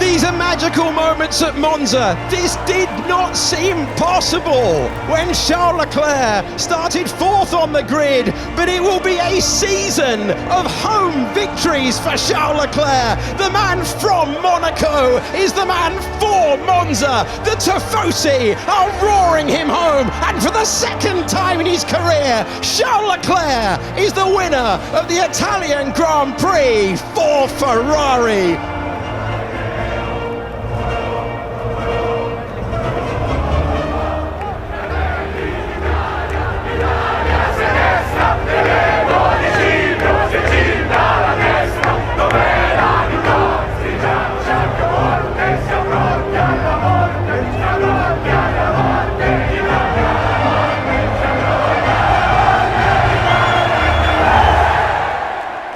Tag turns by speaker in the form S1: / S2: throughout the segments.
S1: These are magical moments at Monza. This did not seem possible when Charles Leclerc started fourth on the grid, but it will be a season of home victories for Charles Leclerc. The man from Monaco is the man for Monza. The Tifosi are roaring him home, and for the second time in his career, Charles Leclerc is the winner of the Italian Grand Prix for Ferrari.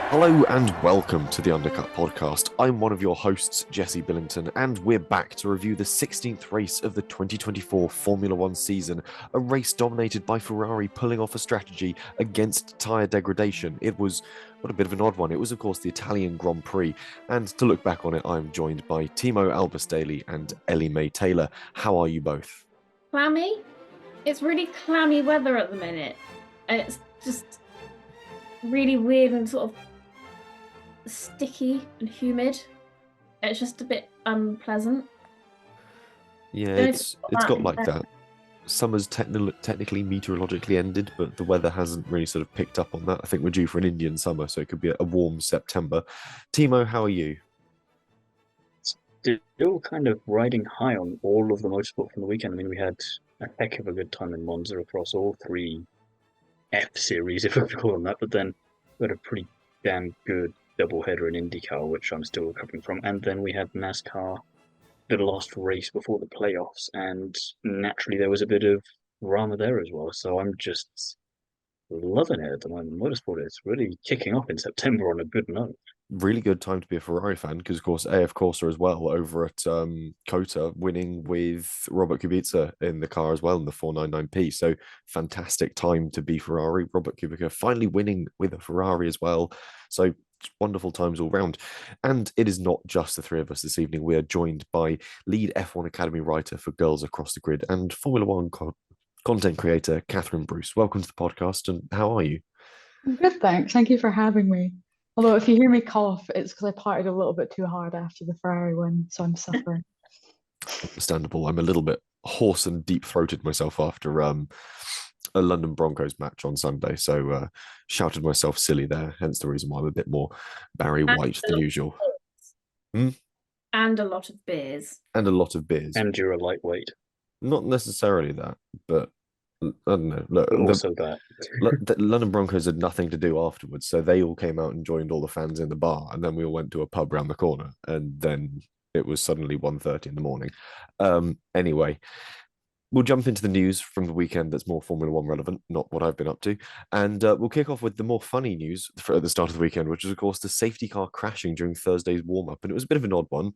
S2: Hello and welcome to the Undercut Podcast. I'm one of your hosts, Jesse Billington, and we're back to review the 16th race of the 2024 Formula One season, a race dominated by Ferrari pulling off a strategy against tyre degradation. It was, what a bit of an odd one. It was, of course, the Italian Grand Prix, and to look back on it, I'm joined by Thiemo Albus-Daly and Ellie-May Taylor. How are you both?
S3: Clammy? It's really clammy weather at the minute. It's just really weird and sort of sticky and humid. It's just a bit unpleasant.
S2: Yeah, it's got like that. Summer's technically meteorologically ended, but the weather hasn't really sort of picked up on that. I think we're due for an Indian summer, so it could be a warm September. Thiemo, how are you?
S4: Still kind of riding high on all of the motorsport from the weekend. I mean, we had a heck of a good time in Monza across all three F series, if we could call them that, but then we had a pretty damn good doubleheader in IndyCar, which I'm still recovering from, and then we had NASCAR, the last race before the playoffs, and naturally there was a bit of drama there as well. So I'm just loving it at the moment. Motorsport is really kicking off in September on a good note.
S2: Really good time to be a Ferrari fan because, of course, AF Corsa as well over at COTA, winning with Robert Kubica in the car as well in the 499P. So fantastic time to be Ferrari. Robert Kubica finally winning with a Ferrari as well. So wonderful times all round. And it is not just the three of us this evening. We are joined by lead F1 Academy writer for Girls Across the Grid and Formula One content creator Catherine Bruce. Welcome to the podcast, and how are you?
S5: I'm good, thanks. Thank you for having me. Although if you hear me cough, it's because I partied a little bit too hard after the Ferrari win, so I'm suffering.
S2: Understandable. I'm a little bit hoarse and deep-throated myself after a London Broncos match on Sunday, so shouted myself silly there, hence the reason why I'm a bit more Barry White than usual.
S3: And a lot of beers.
S2: And a lot of beers.
S4: And you're a lightweight.
S2: Not necessarily that, but I don't know. Look,
S4: also that.
S2: The London Broncos had nothing to do afterwards, so they all came out and joined all the fans in the bar, and then we all went to a pub round the corner, and then it was suddenly 1:30 in the morning. Anyway, we'll jump into the news from the weekend that's more Formula One relevant, not what I've been up to. And we'll kick off with the more funny news at the start of the weekend, which is, of course, the safety car crashing during Thursday's warm-up. And it was a bit of an odd one.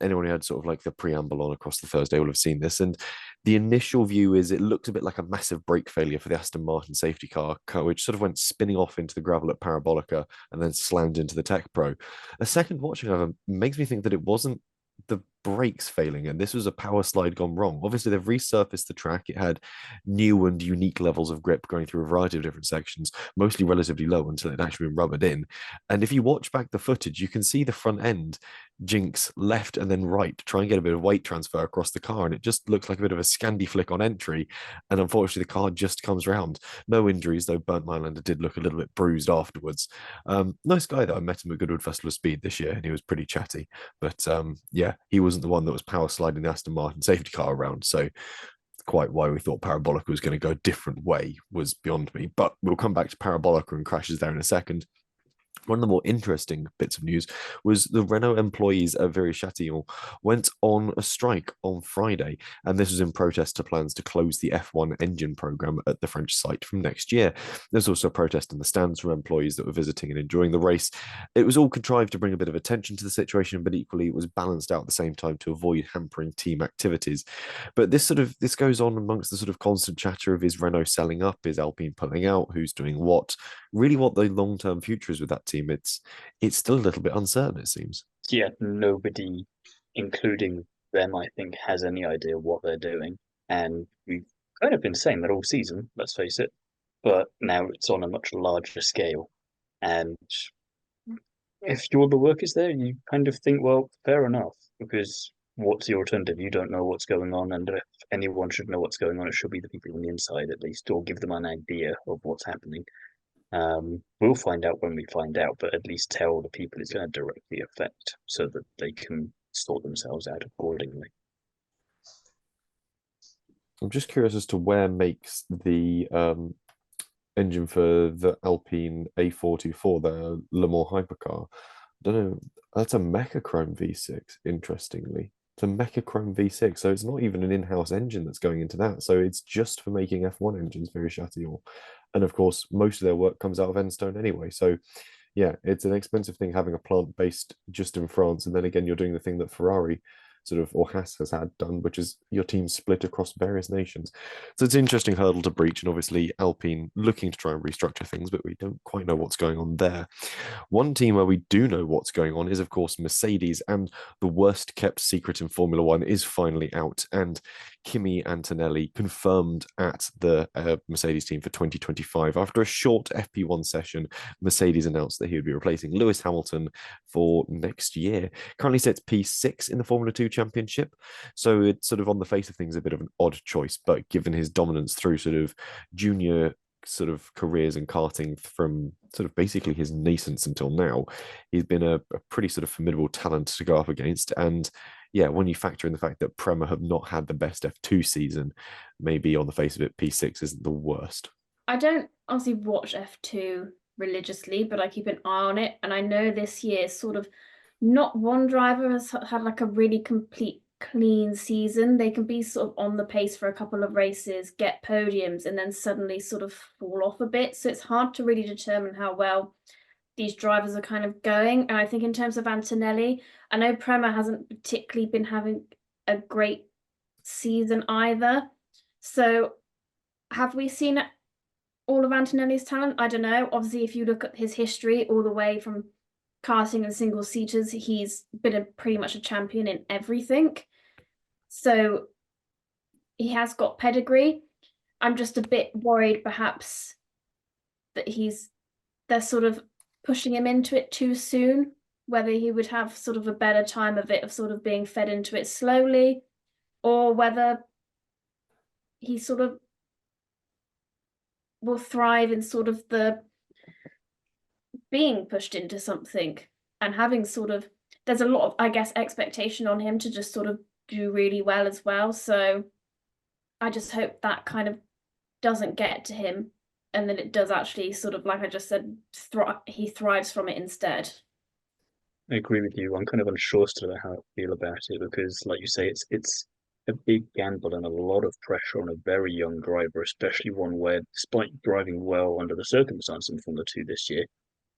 S2: Anyone who had sort of like the preamble on across the Thursday will have seen this. And the initial view is it looked a bit like a massive brake failure for the Aston Martin safety car, which sort of went spinning off into the gravel at Parabolica and then slammed into the Tech Pro. A second watching, however, makes me think that it wasn't the brakes failing and this was a power slide gone wrong. Obviously, they've resurfaced the track. It had new and unique levels of grip going through a variety of different sections, mostly relatively low until it had actually been rubbered in. And if you watch back the footage, you can see the front end jinx left and then right to try and get a bit of weight transfer across the car, and it just looks like a bit of a Scandi flick on entry, and unfortunately the car just comes round. No injuries, though Bernd Mailander did look a little bit bruised afterwards. Nice guy, though. I met him at Goodwood Festival of Speed this year and he was pretty chatty, but yeah, he wasn't the one that was power sliding the Aston Martin safety car around, so quite why we thought Parabolica was going to go a different way was beyond me. But we'll come back to Parabolica and crashes there in a second. One of the more interesting bits of news was the Renault employees at Viry-Châtillon went on a strike on Friday, and this was in protest to plans to close the F1 engine program at the French site from next year. There's also a protest in the stands from employees that were visiting and enjoying the race. It was all contrived to bring a bit of attention to the situation, but equally it was balanced out at the same time to avoid hampering team activities. But this goes on amongst the sort of constant chatter of, is Renault selling up, is Alpine pulling out, who's doing what, really what the long-term future is with that team. team, it's still a little bit uncertain, it seems.
S4: Yeah, nobody, including them, I think, has any idea what they're doing. And we've kind of been saying that all season, let's face it, but now it's on a much larger scale. And if you're the workers there, you kind of think, well, fair enough, because what's the alternative? You don't know what's going on, and if anyone should know what's going on, it should be the people on the inside at least, or give them an idea of what's happening. We'll find out when we find out, but at least tell the people it's going to directly affect so that they can sort themselves out accordingly.
S2: I'm just curious as to where makes the engine for the Alpine A424, the Le Mans hypercar. I don't know. That's a Mechachrome V6, interestingly. It's a Mechachrome V6, so it's not even an in-house engine that's going into that. So it's just for making F1 engines, very Chatillon. And of course, most of their work comes out of Enstone anyway. So yeah, it's an expensive thing having a plant based just in France. And then again, you're doing the thing that Ferrari sort of, or Haas has had done, which is your team split across various nations. So it's an interesting hurdle to breach. And obviously, Alpine looking to try and restructure things, but we don't quite know what's going on there. One team where we do know what's going on is, of course, Mercedes. And the worst kept secret in Formula One is finally out. And Kimi Antonelli confirmed at the Mercedes team for 2025. After a short FP1 session, Mercedes announced that he would be replacing Lewis Hamilton for next year. Currently sits P6 in the Formula 2 Championship. So it's sort of on the face of things a bit of an odd choice, but given his dominance through sort of junior sort of careers in karting from sort of basically his nascence until now, he's been a pretty sort of formidable talent to go up against. And yeah, when you factor in the fact that Prema have not had the best F2 season, maybe on the face of it, P6 isn't the worst.
S3: I don't obviously watch F2 religiously, but I keep an eye on it. And I know this year, sort of, not one driver has had like a really complete clean season. They can be sort of on the pace for a couple of races, get podiums, and then suddenly sort of fall off a bit. So it's hard to really determine how well these drivers are kind of going. And I think in terms of Antonelli, I know Prema hasn't particularly been having a great season either. So have we seen all of Antonelli's talent? I don't know. Obviously, if you look at his history all the way from karting and single seaters, he's been pretty much a champion in everything. So he has got pedigree. I'm just a bit worried perhaps that they're sort of pushing him into it too soon, whether he would have sort of a better time of it, of sort of being fed into it slowly, or whether he sort of will thrive in sort of the being pushed into something and having sort of, there's a lot of, I guess, expectation on him to just sort of do really well as well. So I just hope that kind of doesn't get to him, and then it does actually sort of, like I just said, he thrives from it instead.
S4: I agree with you. I'm kind of unsure still about how I feel about it because, like you say, it's a big gamble and a lot of pressure on a very young driver, especially one where, despite driving well under the circumstances in Formula 2 this year,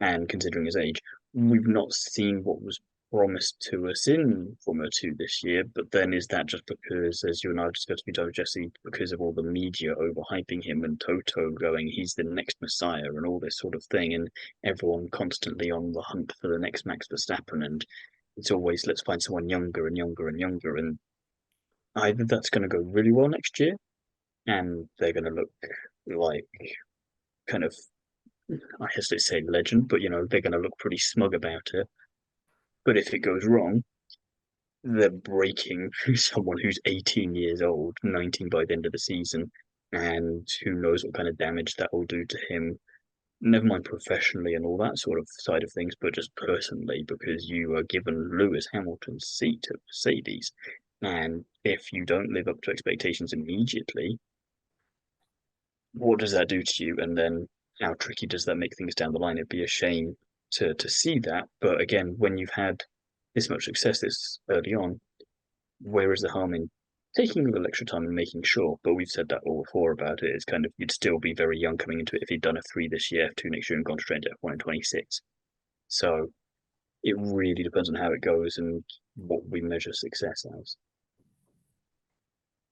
S4: and considering his age, we've not seen what was promised to us in Formula 2 this year. But then is that just because, as you and I discussed with Jesse, because of all the media overhyping him and Toto going, he's the next Messiah and all this sort of thing, and everyone constantly on the hunt for the next Max Verstappen, and it's always, let's find someone younger and younger and younger, and either that's going to go really well next year and they're going to look like kind of, I hesitate to say legend, but they're going to look pretty smug about it. But if it goes wrong, they're breaking someone who's 18 years old, 19 by the end of the season, and who knows what kind of damage that will do to him. Never mind professionally and all that sort of side of things, but just personally, because you are given Lewis Hamilton's seat at Mercedes. And if you don't live up to expectations immediately, what does that do to you? And then how tricky does that make things down the line? It'd be a shame to see that. But again, when you've had this much success this early on, where is the harm in taking a little extra time and making sure? But we've said that all before about it. It's kind of, you'd still be very young coming into it if you'd done F3 this year, F2 next year, and gone straight to F1 in 26. So it really depends on how it goes and what we measure success as.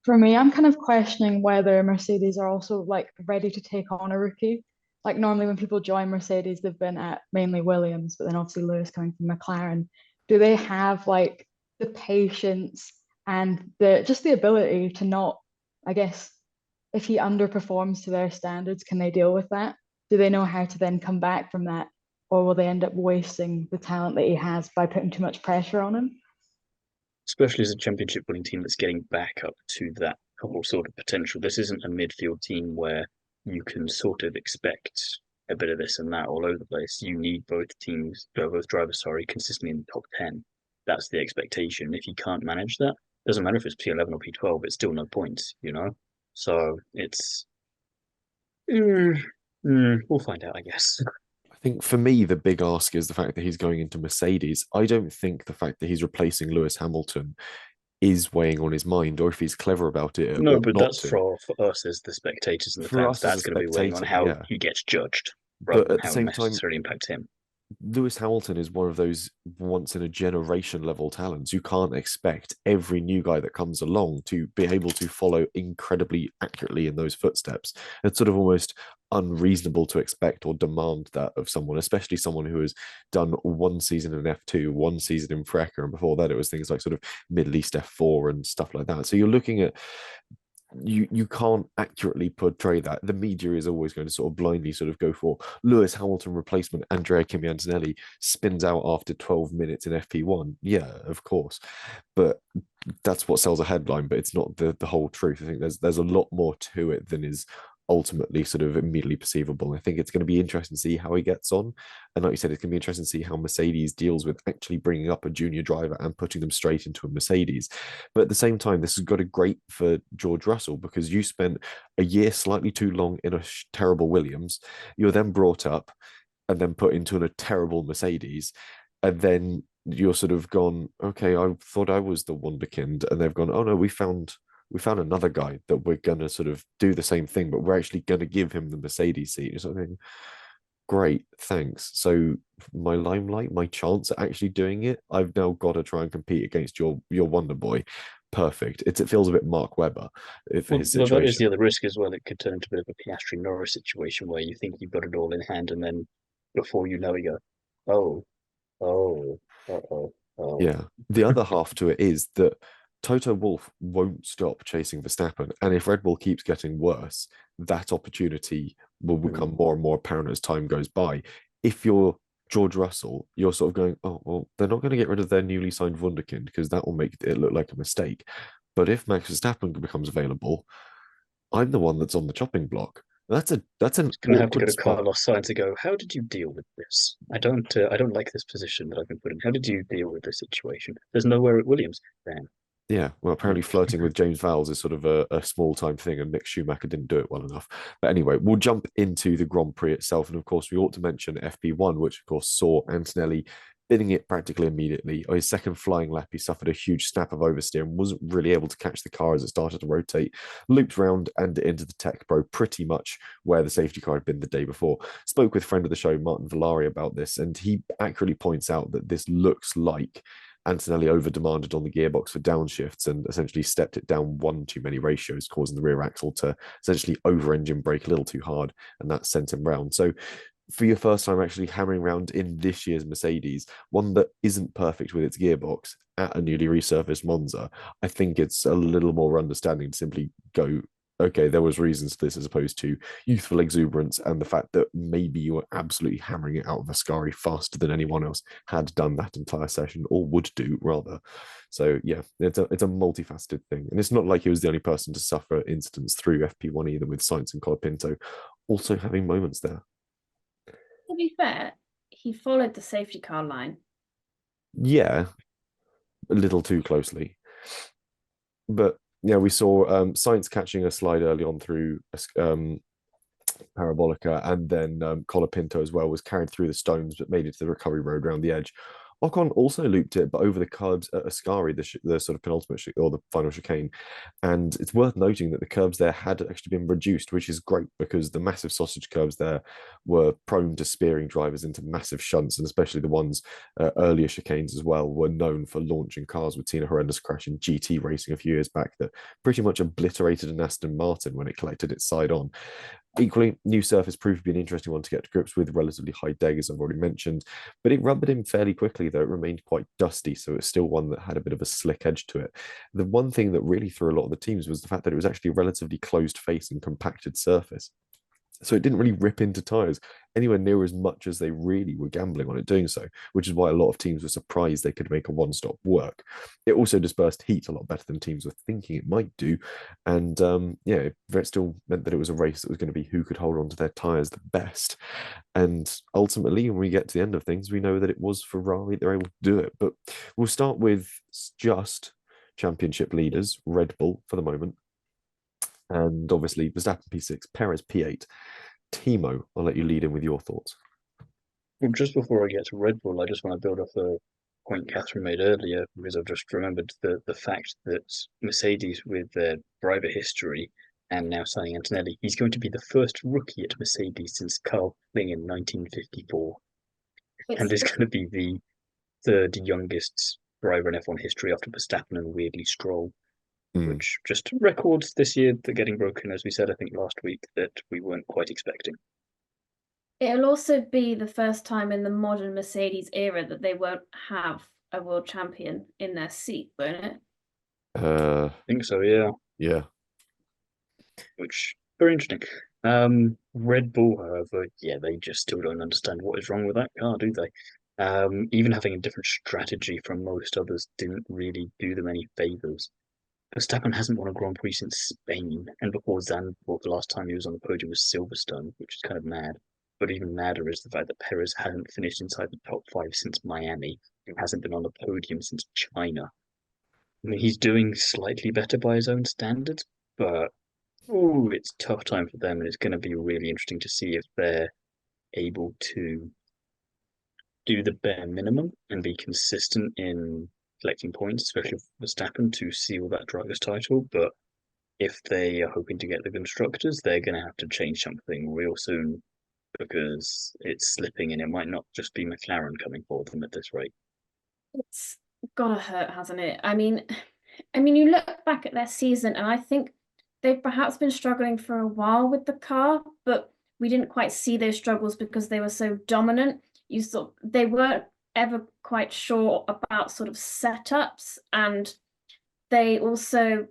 S5: For me, I'm kind of questioning whether Mercedes are also like ready to take on a rookie. like normally when people join Mercedes, they've been at mainly Williams, but then obviously Lewis coming from McLaren. Do they have like the patience and the ability to not, I guess, if he underperforms to their standards, can they deal with that? Do they know how to then come back from that? Or will they end up wasting the talent that he has by putting too much pressure on him?
S4: Especially as a championship winning team that's getting back up to that whole sort of potential. This isn't a midfield team where you can sort of expect a bit of this and that all over the place. You need both drivers, consistently in the top 10. That's the expectation. If you can't manage that, doesn't matter if it's P11 or P12, it's still no points, you know? So it's. We'll find out, I guess.
S2: I think for me, the big ask is the fact that he's going into Mercedes. I don't think the fact that he's replacing Lewis Hamilton is weighing on his mind, or if he's clever about it.
S4: No, but that's for us as the spectators and the
S2: For
S4: fans.
S2: us as a
S4: That's going to be weighing on
S2: spectator,
S4: how
S2: yeah.
S4: he gets judged, rather
S2: But
S4: than
S2: at the
S4: how it
S2: same time,
S4: necessarily impacts him.
S2: Lewis Hamilton is one of those once in a generation level talents. You can't expect every new guy that comes along to be able to follow incredibly accurately in those footsteps. It's sort of almost unreasonable to expect or demand that of someone, especially someone who has done one season in F2, one season in Freca, and before that it was things like sort of Middle East F4 and stuff like that. So you're looking at you can't accurately portray that. The media is always going to sort of blindly sort of go for Lewis Hamilton replacement. Andrea Kimi Antonelli spins out after 12 minutes in FP1. Yeah, of course, but that's what sells a headline. But it's not the whole truth. I think there's a lot more to it than is ultimately sort of immediately perceivable. I think it's going to be interesting to see how he gets on, and like you said, it's going to be interesting to see how Mercedes deals with actually bringing up a junior driver and putting them straight into a Mercedes. But at the same time, this has got a great for George Russell, because you spent a year slightly too long in a terrible Williams. You're then brought up and then put into a terrible Mercedes, and then you're sort of gone, okay, I thought I was the wonderkind, and they've gone, oh no, we found another guy that we're going to sort of do the same thing, but we're actually going to give him the Mercedes seat or something. Great, thanks. So my limelight, my chance at actually doing it, I've now got to try and compete against your Wonder Boy. Perfect. It feels a bit Mark Webber for his situation.
S4: Well, that is the other risk as well. It could turn into a bit of a Piastri Norris situation where you think you've got it all in hand, and then before you know it, you go, oh.
S2: Yeah. The other half to it is that Toto Wolff won't stop chasing Verstappen. And if Red Bull keeps getting worse, that opportunity will become more and more apparent as time goes by. If you're George Russell, you're sort of going, oh, well, they're not going to get rid of their newly signed Wunderkind because that will make it look like a mistake. But if Max Verstappen becomes available, I'm the one that's on the chopping block. That's an
S4: going to have to go to
S2: spot.
S4: Carlos Sainz and go, how did you deal with this? I don't like this position that I've been put in. How did you deal with this situation? There's nowhere at Williams then.
S2: Yeah, well, apparently flirting with James Vowles is sort of a small time thing, and Mick Schumacher didn't do it well enough. But anyway, we'll jump into the Grand Prix itself. And of course, we ought to mention FP1, which of course saw Antonelli bidding it practically immediately. On his second flying lap, he suffered a huge snap of oversteer and wasn't really able to catch the car as it started to rotate, looped round and into the Tech Pro, pretty much where the safety car had been the day before. Spoke with friend of the show, Martin Villari, about this, and he accurately points out that this looks like Antonelli over-demanded on the gearbox for downshifts and essentially stepped it down one too many ratios, causing the rear axle to essentially over-engine brake a little too hard, and that sent him round. So for your first time actually hammering around in this year's Mercedes, one that isn't perfect with its gearbox at a newly resurfaced Monza, I think it's a little more understanding to simply go, okay, there was reasons for this as opposed to youthful exuberance and the fact that maybe you were absolutely hammering it out of Ascari faster than anyone else had done that entire session, or would do rather. So yeah, it's a multifaceted thing, and it's not like he was the only person to suffer incidents through FP1 either, with Sainz and Colapinto also having moments there.
S3: To be fair, he followed the safety car line.
S2: Yeah, a little too closely, but yeah, we saw Sainz catching a slide early on through Parabolica, and then Colapinto as well was carried through the stones but made it to the recovery road around the edge. Ocon also looped it, but over the curbs at Ascari, the sort of penultimate or the final chicane. And it's worth noting that the curbs there had actually been reduced, which is great because the massive sausage curbs there were prone to spearing drivers into massive shunts, and especially the ones earlier chicanes as well were known for launching cars. We'd seen a horrendous crash in GT racing a few years back that pretty much obliterated an Aston Martin when it collected its side on. Equally, new surface proved to be an interesting one to get to grips with, relatively high deg, as I've already mentioned, but it rubbered in fairly quickly, though it remained quite dusty, so it's still one that had a bit of a slick edge to it. The one thing that really threw a lot of the teams was the fact that it was actually a relatively closed face and compacted surface. So it didn't really rip into tyres anywhere near as much as they really were gambling on it doing so, which is why a lot of teams were surprised they could make a one-stop work. It also dispersed heat a lot better than teams were thinking it might do. And yeah, it still meant that it was a race that was going to be who could hold on to their tyres the best. And ultimately, when we get to the end of things, we know that it was Ferrari, they're able to do it. But we'll start with just championship leaders, Red Bull for the moment. And obviously, Verstappen P6, Perez P8. Thiemo, I'll let you lead in with your thoughts.
S4: Well, just before I get to Red Bull, I just want to build off a point Catherine made earlier, because I've just remembered the fact that Mercedes, with their driver history and now signing Antonelli, he's going to be the first rookie at Mercedes since Carl Kling in 1954. And is going to be the third youngest driver in F1 history after Verstappen and weirdly Stroll. Which just records this year that getting broken, as we said, I think last week, that we weren't quite expecting.
S3: It'll also be the first time in the modern Mercedes era that they won't have a world champion in their seat, won't it?
S4: I think so, yeah.
S2: Yeah.
S4: Which, very interesting. Red Bull, however, yeah, they just still don't understand what is wrong with that car, do they? Even having a different strategy from most others didn't really do them any favours. Verstappen hasn't won a Grand Prix since Spain, and before Zandvoort, the last time he was on the podium was Silverstone, which is kind of mad. But even madder is the fact that Perez hasn't finished inside the top 5 since Miami, and hasn't been on the podium since China. I mean, he's doing slightly better by his own standards, but it's a tough time for them, and it's going to be really interesting to see if they're able to do the bare minimum and be consistent in collecting points, especially for Verstappen, to seal that driver's title. But if they are hoping to get the constructors, they're going to have to change something real soon, because it's slipping, and it might not just be McLaren coming for them at this rate.
S3: It's gotta hurt, hasn't it? I mean, you look back at their season, and I think they've perhaps been struggling for a while with the car, but we didn't quite see those struggles because they were so dominant. They weren't ever quite sure about sort of setups, and they also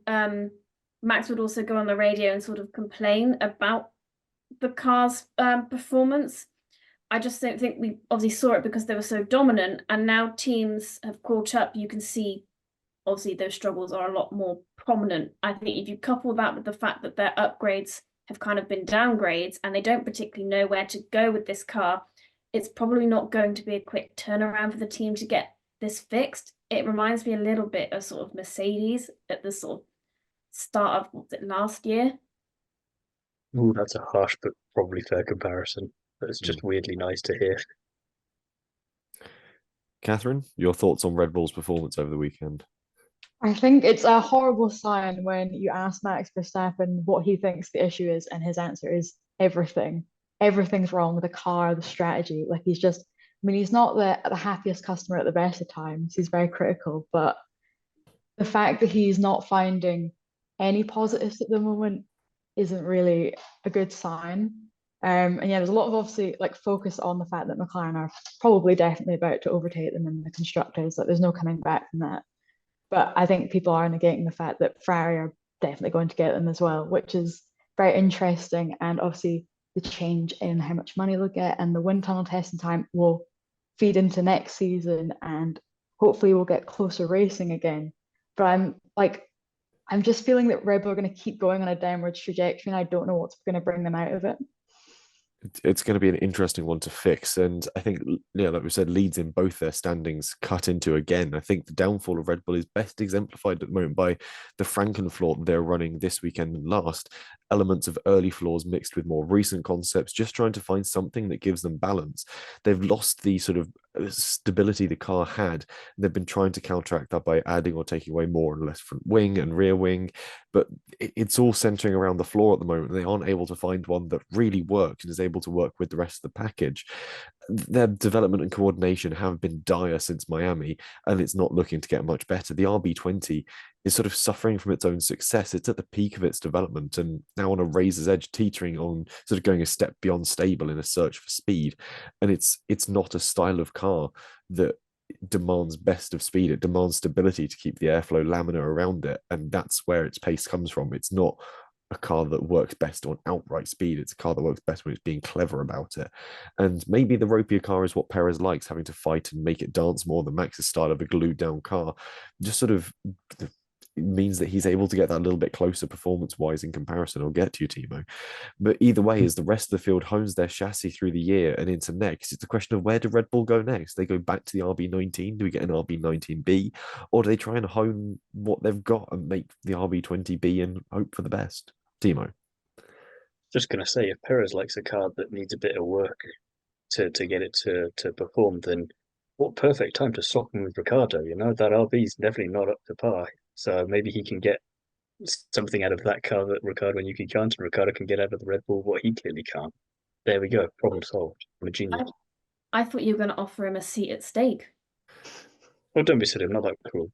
S3: Max would also go on the radio and sort of complain about the car's performance. I just don't think we obviously saw it because they were so dominant, and now teams have caught up. You can see obviously those struggles are a lot more prominent. I think if you couple that with the fact that their upgrades have kind of been downgrades and they don't particularly know where to go with this car, it's probably not going to be a quick turnaround for the team to get this fixed. It reminds me a little bit of sort of Mercedes at the sort of start of last year.
S4: Ooh, that's a harsh but probably fair comparison. But it's just weirdly nice to hear.
S2: Catherine, your thoughts on Red Bull's performance over the weekend?
S5: I think it's a horrible sign when you ask Max Verstappen what he thinks the issue is, and his answer is everything. Everything's wrong with the car, the strategy. Like he's not the happiest customer at the best of times. He's very critical, but the fact that he's not finding any positives at the moment isn't really a good sign. And yeah, there's a lot of obviously like focus on the fact that McLaren are probably definitely about to overtake them in the constructors. Like there's no coming back from that. But I think people are negating the fact that Ferrari are definitely going to get them as well, which is very interesting. And obviously the change in how much money they'll get and the wind tunnel testing time will feed into next season, and hopefully we'll get closer racing again. But I'm just feeling that Red Bull are going to keep going on a downward trajectory, and I don't know what's going to bring them out of it.
S2: It's going to be an interesting one to fix. And I think, yeah, like we said, leads in both their standings cut into again. I think the downfall of Red Bull is best exemplified at the moment by the Frankenflort they're running this weekend and last. Elements of early flaws mixed with more recent concepts, just trying to find something that gives them balance. They've lost the sort of stability the car had. They've been trying to counteract that by adding or taking away more and less front wing and rear wing, but it's all centering around the floor at the moment. They aren't able to find one that really works and is able to work with the rest of the package. their development and coordination have been dire since Miami, and it's not looking to get much better. The RB20 is sort of suffering from its own success. It's at the peak of its development and now on a razor's edge, teetering on sort of going a step beyond stable in a search for speed. And it's not a style of car that demands best of speed. It demands stability to keep the airflow laminar around it, and that's where its pace comes from. It's not a car that works best on outright speed. It's a car that works best when it's being clever about it. And maybe the ropier car is what Perez likes, having to fight and make it dance more than Max's style of a glued down car. Just sort of means that he's able to get that a little bit closer performance wise in comparison. I'll get to you, Thiemo. But either way, as the rest of the field hones their chassis through the year and into next, it's a question of where do Red Bull go next? They go back to the RB19. Do we get an RB19B? Or do they try and hone what they've got and make the RB20B and hope for the best? Thiemo.
S4: Just going to say, if Perez likes a car that needs a bit of work to get it to perform, then what perfect time to swap him with Ricardo? You know, that RB is definitely not up to par. So maybe he can get something out of that car that Ricardo and Yuki can't, and Ricardo can get out of the Red Bull what he clearly can't. There we go. Problem solved. I'm a genius.
S3: I thought you were going to offer him a seat at stake.
S4: Oh, don't be silly. I'm not that cruel.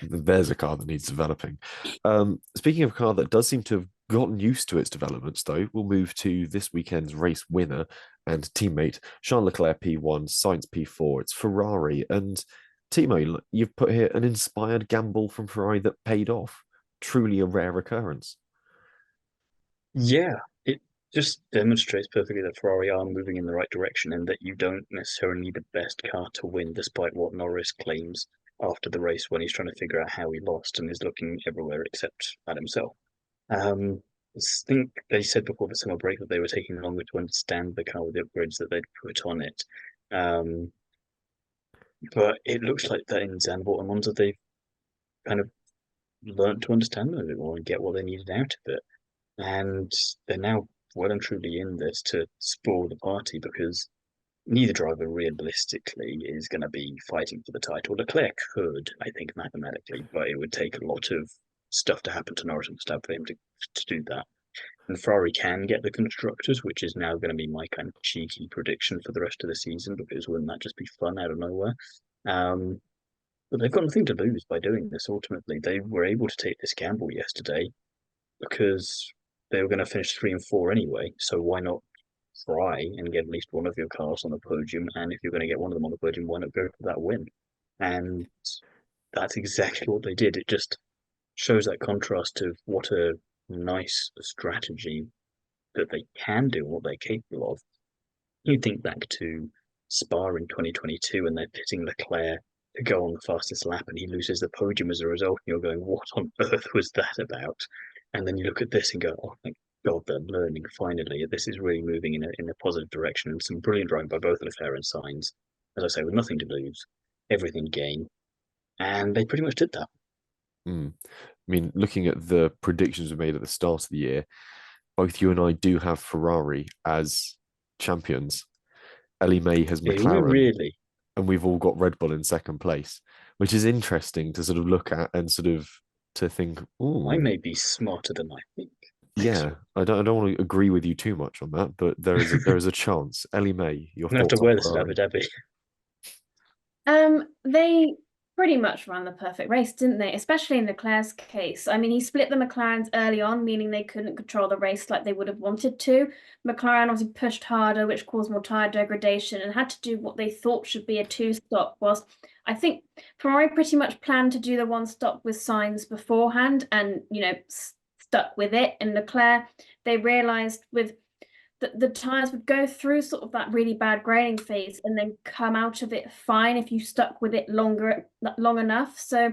S2: There's a car that needs developing. Speaking of a car that does seem to have gotten used to its developments, though, we'll move to this weekend's race winner and teammate, Charles Leclerc P1, Sainz P4. It's Ferrari. And Thiemo, you've put here an inspired gamble from Ferrari that paid off. Truly a rare occurrence.
S4: Yeah, it just demonstrates perfectly that Ferrari are moving in the right direction and that you don't necessarily need the best car to win, despite what Norris claims after the race when he's trying to figure out how he lost and is looking everywhere except at himself. I think they said before the summer break that they were taking longer to understand the car with the upgrades that they'd put on it. But it looks like that in Zandvoort and Monza they've kind of learned to understand them a bit more and get what they needed out of it. And they're now well and truly in this to spoil the party because neither driver realistically is going to be fighting for the title. Leclerc could, I think, mathematically, but it would take a lot of stuff to happen to Norris and Verstappen for him to do that. And Ferrari can get the constructors, which is now going to be my kind of cheeky prediction for the rest of the season, because wouldn't that just be fun out of nowhere? But they've got nothing to lose by doing this, ultimately. They were able to take this gamble yesterday because they were going to finish 3 and 4 anyway, so why not try and get at least one of your cars on the podium? And if you're going to get one of them on the podium, why not go for that win? And that's exactly what they did. It just shows that contrast of what a nice strategy that they can do, what they're capable of. You think back to Spa in 2022 and they're pitting Leclerc to go on the fastest lap and he loses the podium as a result, and you're going, what on earth was that about? And then you look at this and go, oh, thank God they're learning finally. This is really moving in a positive direction, and some brilliant driving by both Leclerc and Sainz. As I say, with nothing to lose, everything to gain. And they pretty much did that.
S2: I mean, looking at the predictions we made at the start of the year, both you and I do have Ferrari as champions. Ellie-May has McLaren.
S4: Really?
S2: And we've all got Red Bull in second place, which is interesting to sort of look at and sort of to think, ooh.
S4: I may be smarter than I think.
S2: Yeah, I don't want to agree with you too much on that, but there is a chance. Ellie-May, your
S4: I'm going to have
S2: thoughts
S4: to wear
S2: on
S4: this at
S2: Ferrari?
S4: Abu Dhabi.
S3: They pretty much ran the perfect race, didn't they? Especially in Leclerc's case. I mean, he split the McLarens early on, meaning they couldn't control the race like they would have wanted to. McLaren obviously pushed harder, which caused more tyre degradation, and had to do what they thought should be a 2-stop, whilst I think Ferrari pretty much planned to do the 1-stop with Sainz beforehand and, stuck with it. And Leclerc, they realised with the tyres would go through sort of that really bad grading phase and then come out of it fine if you stuck with it long enough. So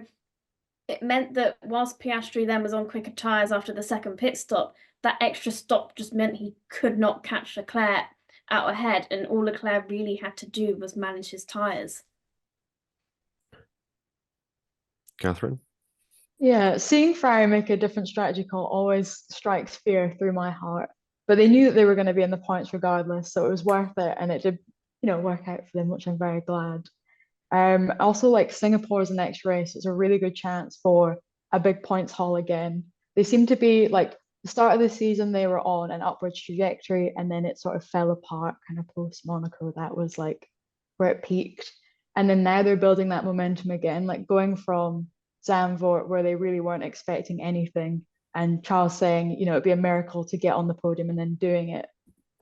S3: it meant that whilst Piastri then was on quicker tyres after the second pit stop, that extra stop just meant he could not catch Leclerc out ahead, and all Leclerc really had to do was manage his tyres.
S2: Catherine?
S5: Yeah, seeing Ferrari make a different strategy call always strikes fear through my heart. But they knew that they were going to be in the points regardless, so it was worth it, and it did, work out for them, which I'm very glad. Also, like Singapore's the next race, it's a really good chance for a big points haul again. They seem to be like the start of the season they were on an upward trajectory, and then it sort of fell apart kind of post Monaco. That was like where it peaked. And then now they're building that momentum again, like going from Zandvoort, where they really weren't expecting anything, and Charles saying, it'd be a miracle to get on the podium and then doing it,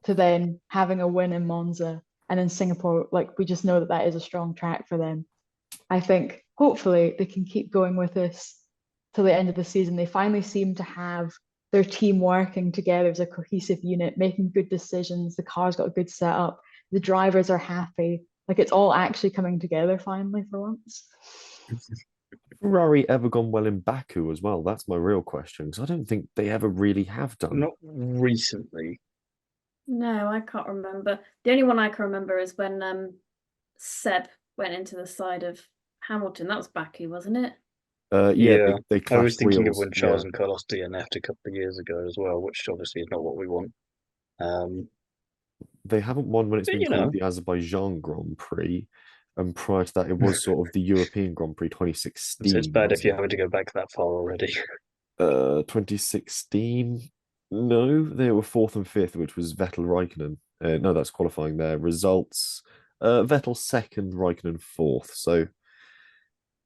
S5: to then having a win in Monza and in Singapore. Like, we just know that that is a strong track for them. I think hopefully they can keep going with this till the end of the season. They finally seem to have their team working together as a cohesive unit, making good decisions. The car's got a good setup. The drivers are happy. Like, it's all actually coming together finally for once.
S2: Ferrari ever gone well in Baku as well? That's my real question, because I don't think they ever really have done.
S4: Not recently.
S3: No, I can't remember. The only one I can remember is when Seb went into the side of Hamilton. That was Baku, wasn't it?
S2: Yeah, they
S4: I
S2: clashed
S4: was thinking
S2: wheels.
S4: of when Charles and Carlos DNF'd a couple of years ago as well, which obviously is not what we want.
S2: They haven't won when it's
S4: But,
S2: been called the Azerbaijan Grand Prix, and prior to that, it was sort of the European Grand Prix 2016.
S4: So it's bad if
S2: wasn't
S4: you're
S2: it?
S4: having to go back that far already.
S2: 2016. No, they were fourth and fifth, which was Vettel Raikkonen. No, that's qualifying their results. Vettel second, Raikkonen fourth. So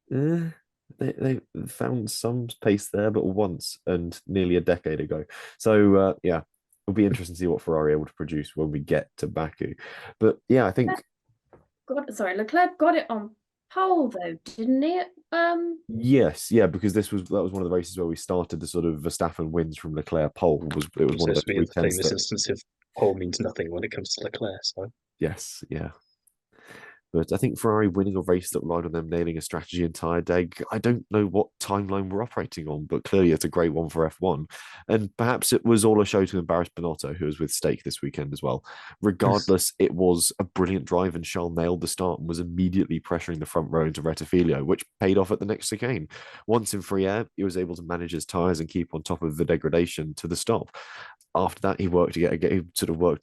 S2: they found some pace there, but once and nearly a decade ago. So yeah, it'll be interesting to see what Ferrari are able to produce when we get to Baku. But yeah, I think
S3: Leclerc got it on pole though, didn't he?
S2: yes, yeah, because that was one of the races where we started the sort of Verstappen wins from Leclerc pole. It was one of those
S4: the
S2: weekends
S4: famous instance of pole means nothing when it comes to Leclerc. So
S2: yes, yeah. But I think Ferrari winning a race that relied on them nailing a strategy entire day, I don't know what timeline we're operating on, but clearly it's a great one for F1. And perhaps it was all a show to embarrass Binotto, who was with Stake this weekend as well. Regardless, it was a brilliant drive, and Charles nailed the start and was immediately pressuring the front row into Rettifilo, which paid off at the next chicane. Once in free air, he was able to manage his tyres and keep on top of the degradation to the stop. After that, he worked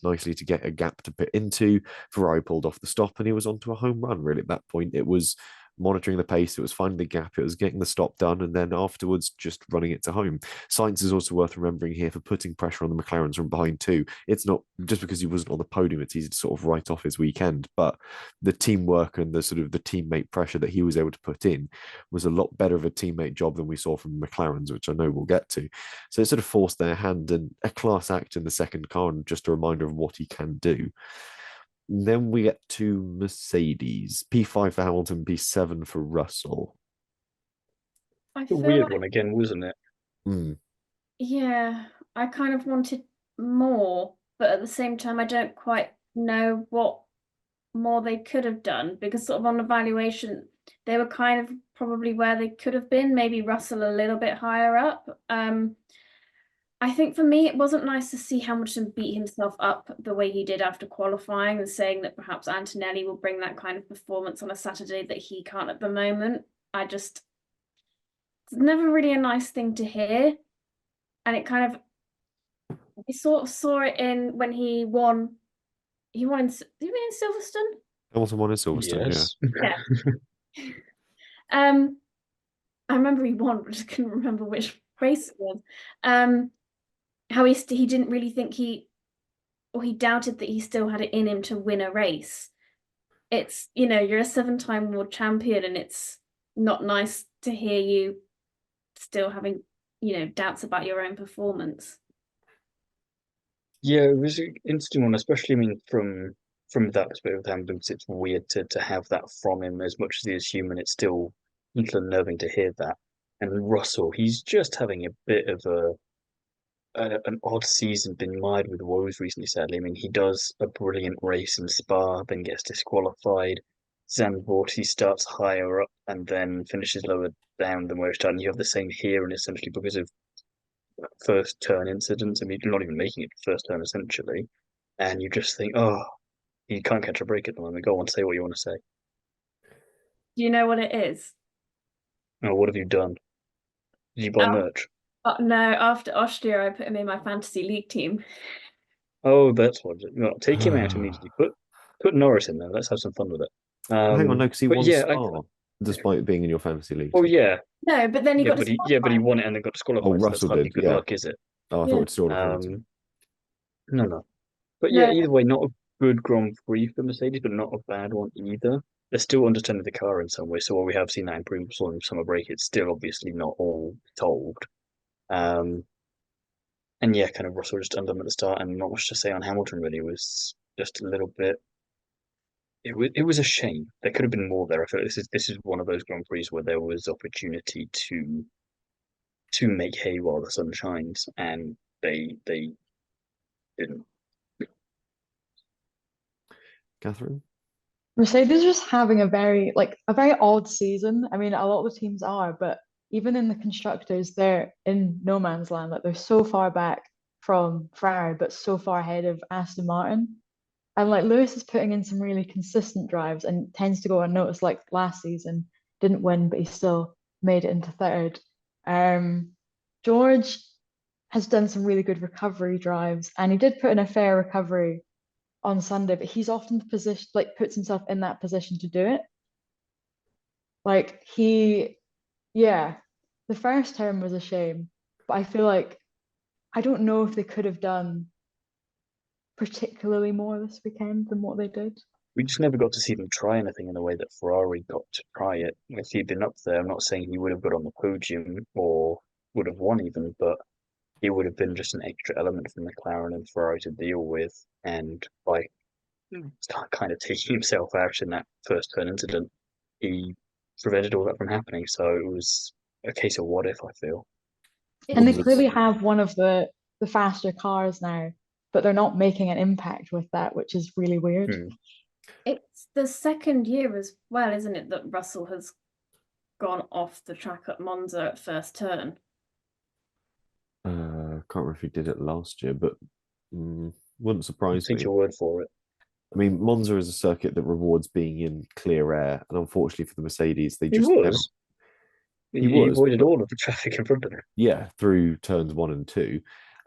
S2: nicely to get a gap to pit into. Ferrari pulled off the stop, and he was onto a home run. Really, at that point, it was monitoring the pace, it was finding the gap, it was getting the stop done, and then afterwards just running it to home. Sainz is also worth remembering here for putting pressure on the McLarens from behind too. It's not just because he wasn't on the podium, it's easy to sort of write off his weekend, but the teamwork and the sort of the teammate pressure that he was able to put in was a lot better of a teammate job than we saw from the McLarens, which I know we'll get to. So it sort of forced their hand, and a class act in the second car, and just a reminder of what he can do. Then we get to Mercedes. P5 for Hamilton, P7 for Russell.
S4: a weird one again, wasn't it?
S3: Yeah, I kind of wanted more, but at the same time, I don't quite know what more they could have done, because sort of on evaluation, they were kind of probably where they could have been, maybe Russell a little bit higher up. I think for me, it wasn't nice to see Hamilton beat himself up the way he did after qualifying, and saying that perhaps Antonelli will bring that kind of performance on a Saturday that he can't at the moment. It's never really a nice thing to hear. And it kind of, we sort of saw it in when he won. Did he win in Silverstone?
S2: Hamilton won in Silverstone,
S4: Yes.
S3: Yeah. I remember he won, but I just couldn't remember which race it was. How he didn't really think he doubted that he still had it in him to win a race. It's, you're a 7-time world champion, and it's not nice to hear you still having, doubts about your own performance.
S4: Yeah, it was an interesting one, especially, I mean, from that perspective, Hamilton, it's weird to have that from him. As much as he is human, it's still a little unnerving to hear that. And Russell, he's just having a bit of an odd season, been mired with woes recently, sadly. I mean, he does a brilliant race in Spa, then gets disqualified. Zandvoort, he starts higher up and then finishes lower down than where he started. And you have the same here, and essentially because of first turn incidents. I mean, you're not even making it first turn, essentially. And you just think, oh, he can't catch a break at the moment. Go on, say what you want to say.
S3: Do you know what it is?
S4: Oh, what have you done? Did you buy merch?
S3: No, after Austria, I put him in my fantasy league team.
S4: Oh, that's what. No, take him out immediately. Put Norris in there. Let's have some fun with it.
S2: Hang on, no, because he won
S4: yeah,
S2: Spa, despite being in your fantasy league.
S4: Oh yeah.
S3: No, but then he got
S4: but he won it and then got disqualified.
S2: Oh,
S4: so
S2: Russell
S4: that's hardly
S2: did,
S4: good
S2: yeah.
S4: luck, is it?
S2: Oh, I
S3: Yeah.
S2: thought we'd still on Hamilton.
S4: No. But yeah,
S5: No.
S4: either way, not a good Grand Prix for Mercedes, but not a bad one either. They're still understanding the car in some way. So while we have seen that improvement on summer break, it's still obviously not all solved. Um, and yeah, kind of Russell just undone at the start, and not much to say on Hamilton really. It was just a little bit. It was a shame. There could have been more there. I feel like this is one of those Grand Prix where there was opportunity to make hay while the sun shines, and they didn't.
S2: Catherine?
S5: Mercedes just having a very odd season. I mean, a lot of the teams are, but even in the constructors, they're in no man's land. Like they're so far back from Ferrari, but so far ahead of Aston Martin. And like Lewis is putting in some really consistent drives and tends to go unnoticed. Like last season, didn't win, but he still made it into third. George has done some really good recovery drives, and he did put in a fair recovery on Sunday, but he's often the position puts himself in that position to do it. Like yeah, the first term was a shame, but I feel like I don't know if they could have done particularly more this weekend than what they did.
S4: We just never got to see them try anything in the way that Ferrari got to try it. If he'd been up there, I'm not saying he would have got on the podium or would have won even, but he would have been just an extra element for McLaren and Ferrari to deal with. And by kind of taking himself out in that first turn incident, he prevented all that from happening. So it was a case of what if, I feel.
S5: And they
S3: It's
S5: clearly have one of the faster cars now, but they're not making an impact with that, which is really weird.
S3: it's the second year as well, isn't it, that Russell has gone off the track at Monza at first turn.
S2: Can't remember if he did it last year, but wouldn't surprise
S4: Take
S2: me.
S4: your word for it.
S2: I mean, Monza is a circuit that rewards being in clear air, and unfortunately for the Mercedes, they
S4: He
S2: just never.
S4: was.
S2: He
S4: He
S2: was,
S4: avoided
S2: but
S4: all of the traffic in front of him.
S2: yeah, through turns 1 and 2,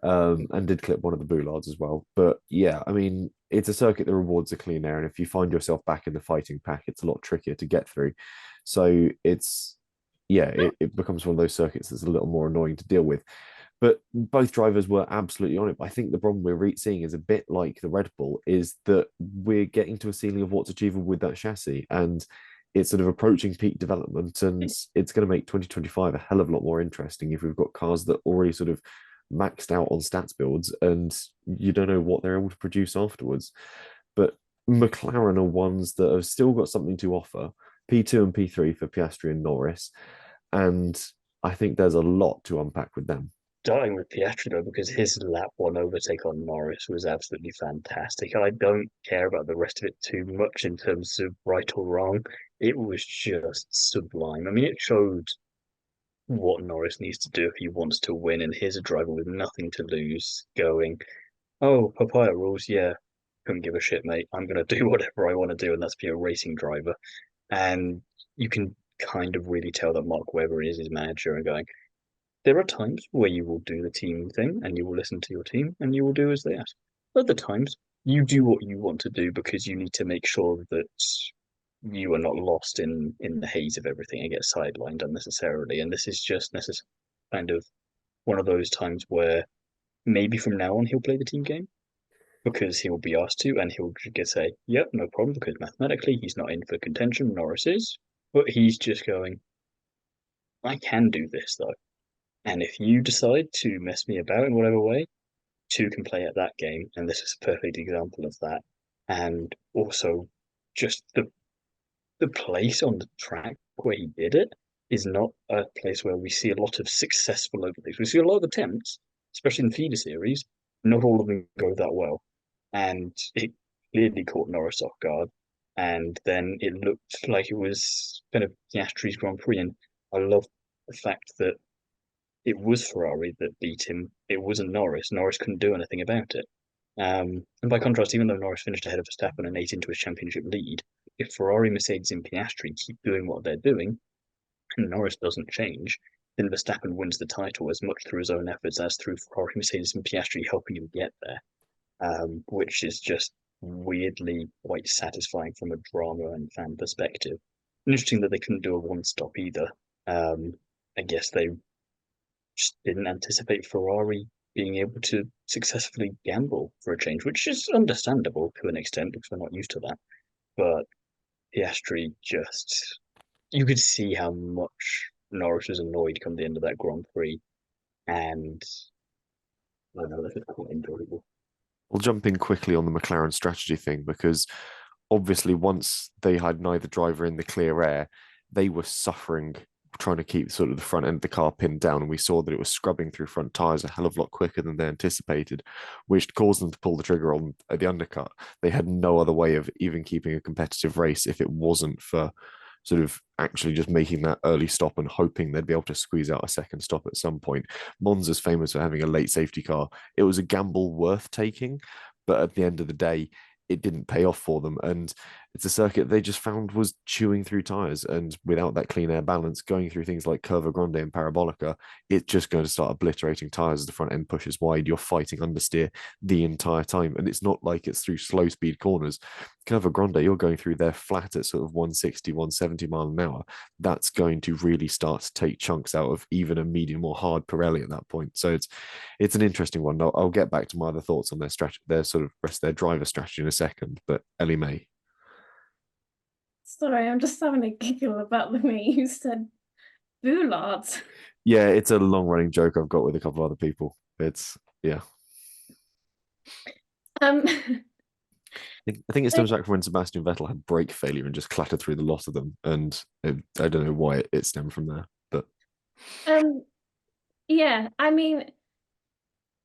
S2: and did clip one of the boulards as well. But yeah, I mean, it's a circuit that rewards the clean air, and if you find yourself back in the fighting pack, it's a lot trickier to get through. So it becomes one of those circuits that's a little more annoying to deal with. But both drivers were absolutely on it. But I think the problem we're seeing is a bit like the Red Bull, is that we're getting to a ceiling of what's achievable with that chassis. And it's sort of approaching peak development, and it's going to make 2025 a hell of a lot more interesting if we've got cars that already sort of maxed out on stats builds and you don't know what they're able to produce afterwards. But McLaren are ones that have still got something to offer, P2 and P3 for Piastri and Norris. And I think there's a lot to unpack with them.
S4: Starting with Piastri though, because his lap one overtake on Norris was absolutely fantastic. I don't care about the rest of it too much in terms of right or wrong. It was just sublime. I mean, it showed what Norris needs to do if he wants to win, and here's a driver with nothing to lose going, oh, papaya rules, yeah, couldn't give a shit, mate. I'm gonna do whatever I want to do, and that's be a racing driver. And you can kind of really tell that Mark Webber is his manager and going, there are times where you will do the team thing and you will listen to your team and you will do as they ask. Other times, you do what you want to do because you need to make sure that you are not lost in the haze of everything and get sidelined unnecessarily. And this is just kind of one of those times where maybe from now on he'll play the team game because he'll be asked to, and he'll just say, yep, no problem, because mathematically he's not in for contention, Norris is. But he's just going, I can do this though. And if you decide to mess me about in whatever way, two can play at that game. And this is a perfect example of that. And also just the place on the track where he did it is not a place where we see a lot of successful overtakes. We see a lot of attempts, especially in feeder series. Not all of them go that well. And it clearly caught Norris off guard. And then it looked like it was kind of Piastri's Grand Prix. And I love the fact that it was Ferrari that beat him. It wasn't Norris. Norris couldn't do anything about it. And by contrast, even though Norris finished ahead of Verstappen and ate into his championship lead, if Ferrari, Mercedes, and Piastri keep doing what they're doing, and Norris doesn't change, then Verstappen wins the title as much through his own efforts as through Ferrari, Mercedes, and Piastri helping him get there, which is just weirdly quite satisfying from a drama and fan perspective. Interesting that they couldn't do a one-stop either. I guess they just didn't anticipate Ferrari being able to successfully gamble for a change, which is understandable to an extent because we're not used to that. But Piastri just, you could see how much Norris was annoyed come the end of that Grand Prix, and I don't know, that was quite enjoyable.
S2: We'll jump in quickly on the McLaren strategy thing because obviously once they had neither driver in the clear air, they were suffering trying to keep sort of the front end of the car pinned down, and we saw that it was scrubbing through front tires a hell of a lot quicker than they anticipated, which caused them to pull the trigger on the undercut. They had no other way of even keeping a competitive race if it wasn't for sort of actually just making that early stop and hoping they'd be able to squeeze out a second stop at some point. Monza's famous for having a late safety car. It was a gamble worth taking, but at the end of the day, it didn't pay off for them. And it's a circuit they just found was chewing through tires. And without that clean air balance, going through things like Curva Grande and Parabolica, it's just going to start obliterating tires as the front end pushes wide. You're fighting understeer the entire time. And it's not like it's through slow speed corners. Curva Grande, you're going through there flat at sort of 160, 170 mile an hour. That's going to really start to take chunks out of even a medium or hard Pirelli at that point. So it's an interesting one. I'll get back to my other thoughts on their strategy, their sort of rest of their driver strategy in a second. But Ellie-May.
S3: Sorry, I'm just having a giggle about the way you said boulards.
S2: Yeah, it's a long running joke I've got with a couple of other people. It's, yeah.
S3: Um,
S2: I think it stems back from when Sebastian Vettel had brake failure and just clattered through the lot of them. And I don't know why it stemmed from there. But
S3: yeah, I mean,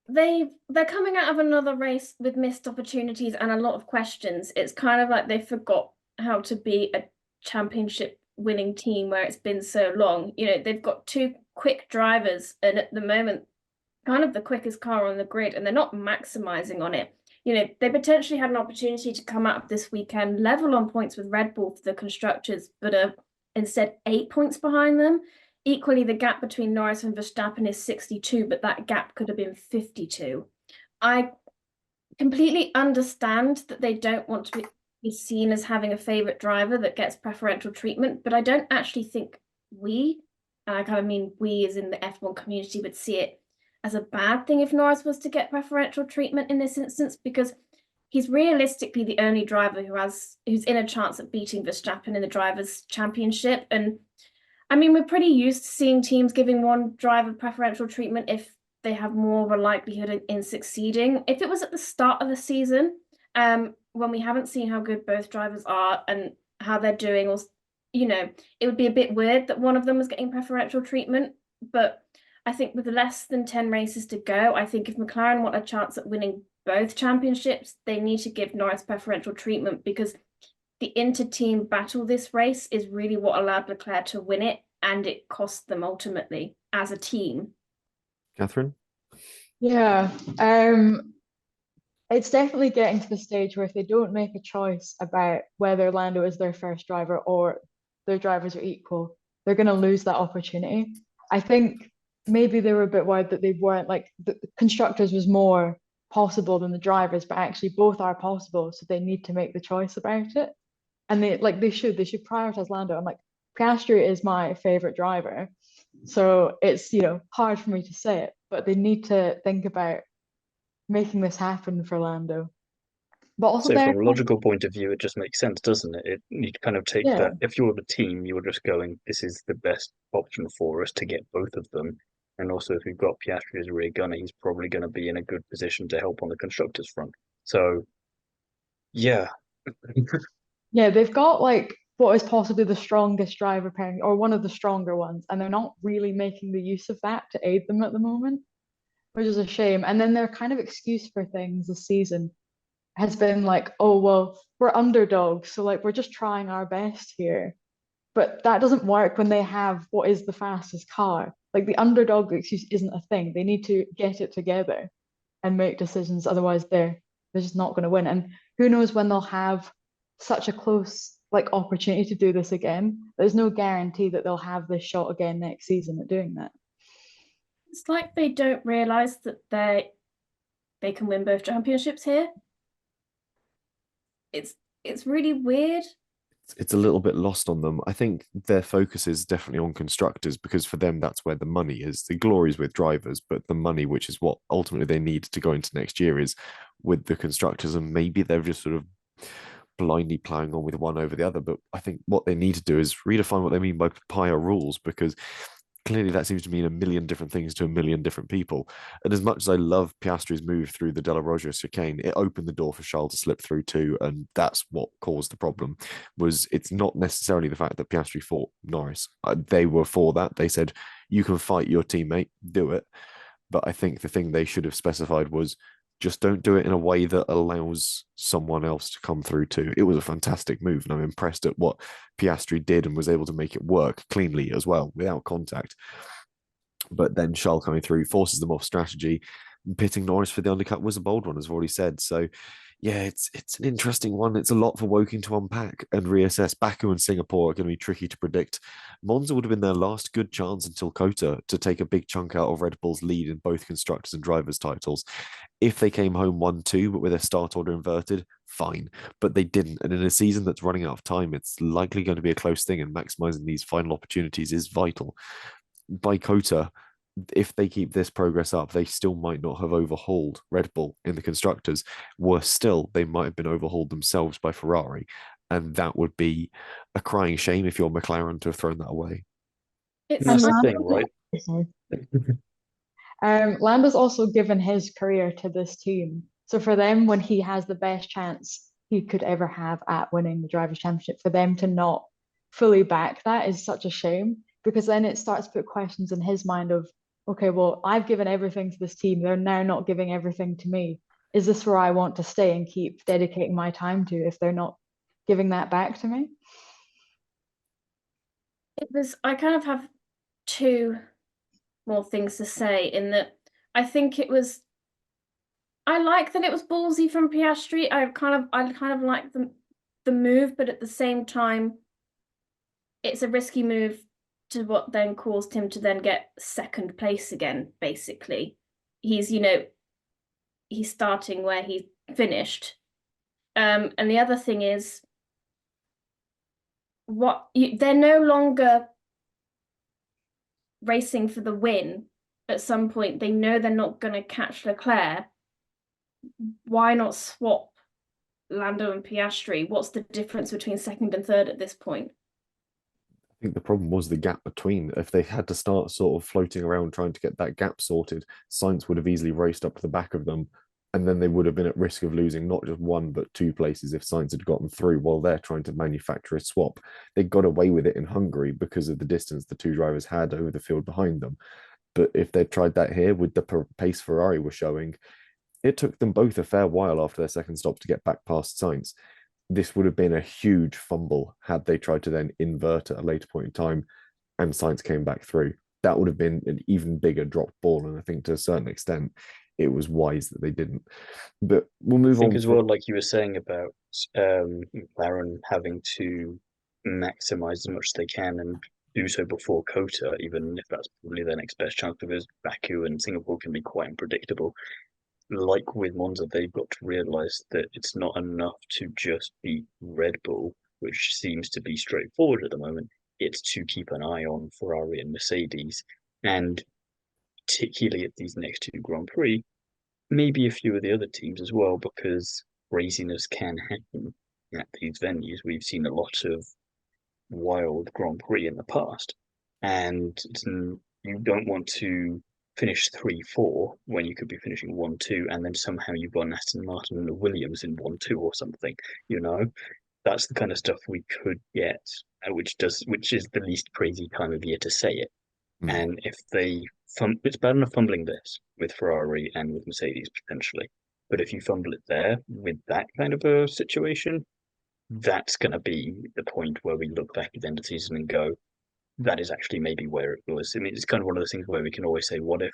S3: they're coming out of another race with missed opportunities and a lot of questions. It's kind of like they forgot how to be a championship winning team where it's been so long. You know, they've got two quick drivers, and at the moment, kind of the quickest car on the grid, and they're not maximizing on it. You know, they potentially had an opportunity to come out this weekend level on points with Red Bull for the constructors, but are instead 8 points behind them. Equally, the gap between Norris and Verstappen is 62, but that gap could have been 52. I completely understand that they don't want to be seen as having a favorite driver that gets preferential treatment, but I don't actually think we, and I kind of mean we as in the F1 community, would see it as a bad thing if Norris was to get preferential treatment in this instance, because he's realistically the only driver who's in a chance at beating Verstappen in the Drivers' Championship. And I mean, we're pretty used to seeing teams giving one driver preferential treatment if they have more of a likelihood in succeeding. If it was at the start of the season, when we haven't seen how good both drivers are and how they're doing, or you know, it would be a bit weird that one of them was getting preferential treatment. But I think with less than 10 races to go, I think if McLaren want a chance at winning both championships, they need to give Norris preferential treatment, because the inter-team battle this race is really what allowed Leclerc to win it, and it cost them ultimately as a team.
S2: Catherine?
S5: Yeah, it's definitely getting to the stage where if they don't make a choice about whether Lando is their first driver or their drivers are equal, they're going to lose that opportunity. I think maybe they were a bit worried that they weren't, like, the constructors was more possible than the drivers, but actually both are possible, so they need to make the choice about it. And they should prioritize Lando. I'm like, Piastri is my favorite driver, so it's, you know, hard for me to say it, but they need to think about making this happen for Lando. But also,
S4: So from a logical point of view, it just makes sense, doesn't it? You kind of take that. If you're the team, you're just going, this is the best option for us to get both of them. And also, if you've got Piastri as a rear gunner, he's probably going to be in a good position to help on the constructors front. So, yeah.
S5: Yeah, they've got like what is possibly the strongest driver pairing, or one of the stronger ones, and they're not really making the use of that to aid them at the moment, which is a shame. And then their kind of excuse for things this season has been like, oh, well, we're underdogs, so like we're just trying our best here. But that doesn't work when they have what is the fastest car. Like, the underdog excuse isn't a thing. They need to get it together and make decisions. Otherwise, they're just not going to win. And who knows when they'll have such a close like opportunity to do this again. There's no guarantee that they'll have this shot again next season at doing that.
S3: It's like they don't realize that they can win both championships here. It's really weird.
S2: it's a little bit lost on them. I think their focus is definitely on constructors because for them that's where the money is. The glory is with drivers, but the money, which is what ultimately they need to go into next year, is with the constructors. And maybe they're just sort of blindly ploughing on with one over the other. But I think what they need to do is redefine what they mean by papaya rules, because clearly that seems to mean a million different things to a million different people. And as much as I love Piastri's move through the Della Rosa chicane, it opened the door for Charles to slip through too, and that's what caused the problem. Was it's not necessarily the fact that Piastri fought Norris. They were for that. They said, you can fight your teammate, do it. But I think the thing they should have specified was just don't do it in a way that allows someone else to come through too. It was a fantastic move, and I'm impressed at what Piastri did and was able to make it work cleanly as well without contact. But then Charles coming through forces them off strategy. Pitting Norris for the undercut was a bold one, as I've already said. So yeah, it's an interesting one. It's a lot for Woking to unpack and reassess. Baku and Singapore are going to be tricky to predict. Monza would have been their last good chance until Kota to take a big chunk out of Red Bull's lead in both constructors and drivers' titles. If they came home 1-2, but with their start order inverted, fine. But they didn't. And in a season that's running out of time, it's likely going to be a close thing, and maximizing these final opportunities is vital. By Kota, if they keep this progress up, they still might not have overhauled Red Bull in the constructors. Worse still, they might have been overhauled themselves by Ferrari. And that would be a crying shame if you're McLaren to have thrown that away.
S3: It's
S4: That's the
S3: like-
S4: thing, right?
S5: Lando's also given his career to this team. So for them, when he has the best chance he could ever have at winning the Drivers' Championship, for them to not fully back that is such a shame, because then it starts to put questions in his mind of, okay, well, I've given everything to this team. They're now not giving everything to me. Is this where I want to stay and keep dedicating my time to if they're not giving that back to me?
S3: I kind of have two more things to say in that I think it was. I like that it was ballsy from Piastri. I kind of like the move, but at the same time, it's a risky move to what then caused him to then get second place again. Basically, he's starting where he finished. And the other thing is, they're no longer racing for the win. At some point, they know they're not going to catch Leclerc. Why not swap Lando and Piastri? What's the difference between second and third at this point?
S2: I think the problem was the gap between. If they had to start sort of floating around trying to get that gap sorted, Sainz would have easily raced up to the back of them, and then they would have been at risk of losing not just one but two places if Sainz had gotten through while they're trying to manufacture a swap. They got away with it in Hungary because of the distance the two drivers had over the field behind them. But if they'd tried that here with the pace Ferrari were showing, it took them both a fair while after their second stop to get back past Sainz. This would have been a huge fumble had they tried to then invert at a later point in time and Sainz came back through. That would have been an even bigger drop ball. And I think to a certain extent, it was wise that they didn't. But we'll move
S4: I think
S2: on.
S4: as well, like you were saying about McLaren having to maximize as much as they can and do so before Kota, even if that's probably their next best chance, because Baku and Singapore can be quite unpredictable. Like with Monza, they've got to realize that it's not enough to just beat Red Bull, which seems to be straightforward at the moment. It's to keep an eye on Ferrari and Mercedes, and particularly at these next two Grand Prix, maybe a few of the other teams as well, because craziness can happen at these venues. We've seen a lot of wild Grand Prix in the past, and you don't want to finish 3-4 when you could be finishing 1-2, and then somehow you've got an Aston Martin and a Williams in 1-2 or something. That's the kind of stuff we could get, which is the least crazy time of year to say it. And if it's bad enough fumbling this with Ferrari and with Mercedes potentially, but if you fumble it there with that kind of a situation, that's going to be the point where we look back at the end of the season and go, that is actually maybe where it was. I mean, it's kind of one of those things where we can always say, what if,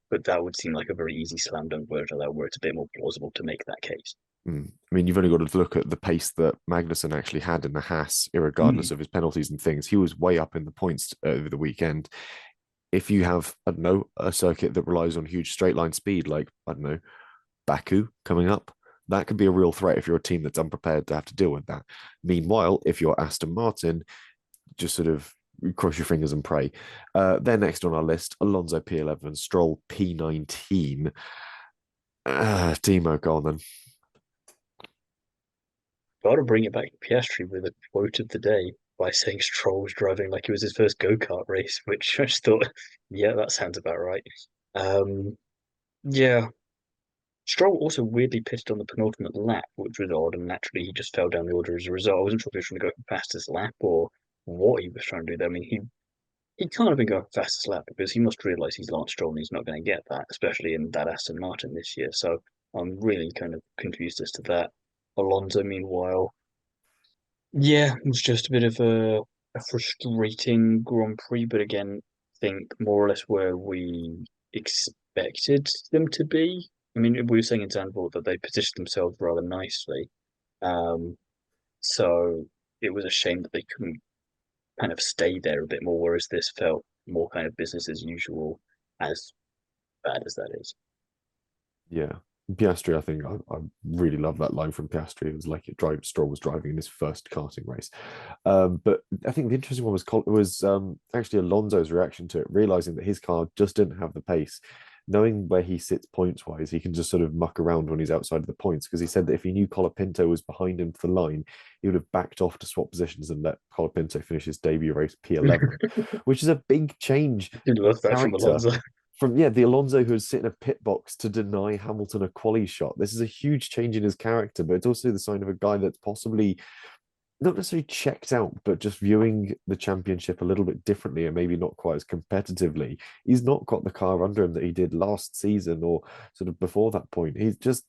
S4: but that would seem like a very easy slam dunk version of that, where it's a bit more plausible to make that case.
S2: I mean, you've only got to look at the pace that Magnussen actually had in the Haas, regardless of his penalties and things. He was way up in the points over the weekend. If you have, I don't know, a circuit that relies on huge straight line speed, like, I don't know, Baku coming up, That could be a real threat if you're a team that's unprepared to have to deal with that. Meanwhile, if you're Aston Martin, just sort of cross your fingers and pray. They're next on our list: Alonso P11, Stroll P19. Thiemo, go on then.
S4: Got to bring it back to Piastri with a quote of the day by saying Stroll was driving like it was his first go-kart race, which I just thought, yeah, that sounds about right. Yeah. Stroll also weirdly pitted on the penultimate lap, which was odd, and naturally he just fell down the order as a result. I wasn't sure if he was trying to go fastest lap or what he was trying to do there. I mean, he can't have been going fastest lap because he must realise he's Lance Stroll and he's not going to get that, especially in that Aston Martin this year. So I'm really kind of confused as to that. Alonso, meanwhile, yeah, it was just a bit of a frustrating Grand Prix, but again, I think more or less where we expected them to be. I mean, we were saying in Zandvoort that they positioned themselves rather nicely. Um, so it was a shame that they couldn't kind of stay there a bit more, whereas this felt more kind of business as usual, as bad as that is.
S2: Yeah. Piastri, I think I really love that line from Piastri. It was like Stroll was driving in his first karting race. But I think the interesting one was actually Alonso's reaction to it, realizing that his car just didn't have the pace. Knowing where he sits points wise, he can just sort of muck around when he's outside of the points. Because he said that if he knew Colapinto was behind him to the line, he would have backed off to swap positions and let Colapinto finish his debut race P11, which is a big change.
S4: I love that from Alonso.
S2: The Alonso who was sitting in a pit box to deny Hamilton a quali shot. This is a huge change in his character, but it's also the sign of a guy that's possibly not necessarily checked out, but just viewing the championship a little bit differently and maybe not quite as competitively. He's not got the car under him that he did last season or sort of before that point. He's just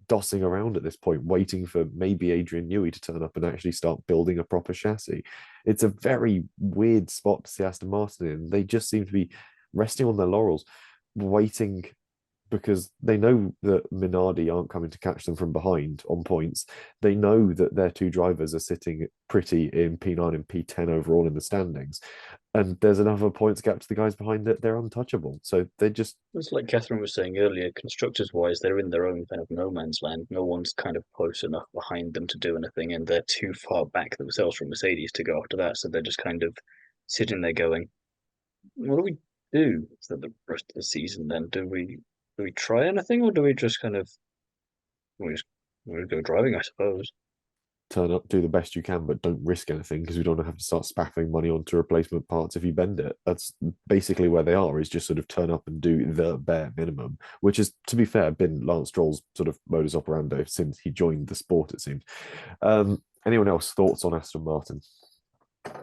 S2: dossing around at this point, waiting for maybe Adrian Newey to turn up and actually start building a proper chassis. It's a very weird spot to see Aston Martin in. They just seem to be resting on their laurels, waiting because they know that Minardi aren't coming to catch them from behind on points. They know that their two drivers are sitting pretty in P9 and P10 overall in the standings. And there's another points gap to the guys behind that they're untouchable. So they just...
S4: It's like Catherine was saying earlier, constructors-wise, they're in their own kind of no man's land. No one's kind of close enough behind them to do anything, and they're too far back themselves from Mercedes to go after that. So they're just kind of sitting there going, what do we do for the rest of the season then? Do we try anything, or do we just kind of we go driving, I suppose?
S2: Turn up, do the best you can, but don't risk anything because we don't have to start spaffing money onto replacement parts if you bend it. That's basically where they are, is just sort of turn up and do the bare minimum, which is, to be fair, been Lance Stroll's sort of modus operandi since he joined the sport, it seems. Anyone else thoughts on Aston Martin?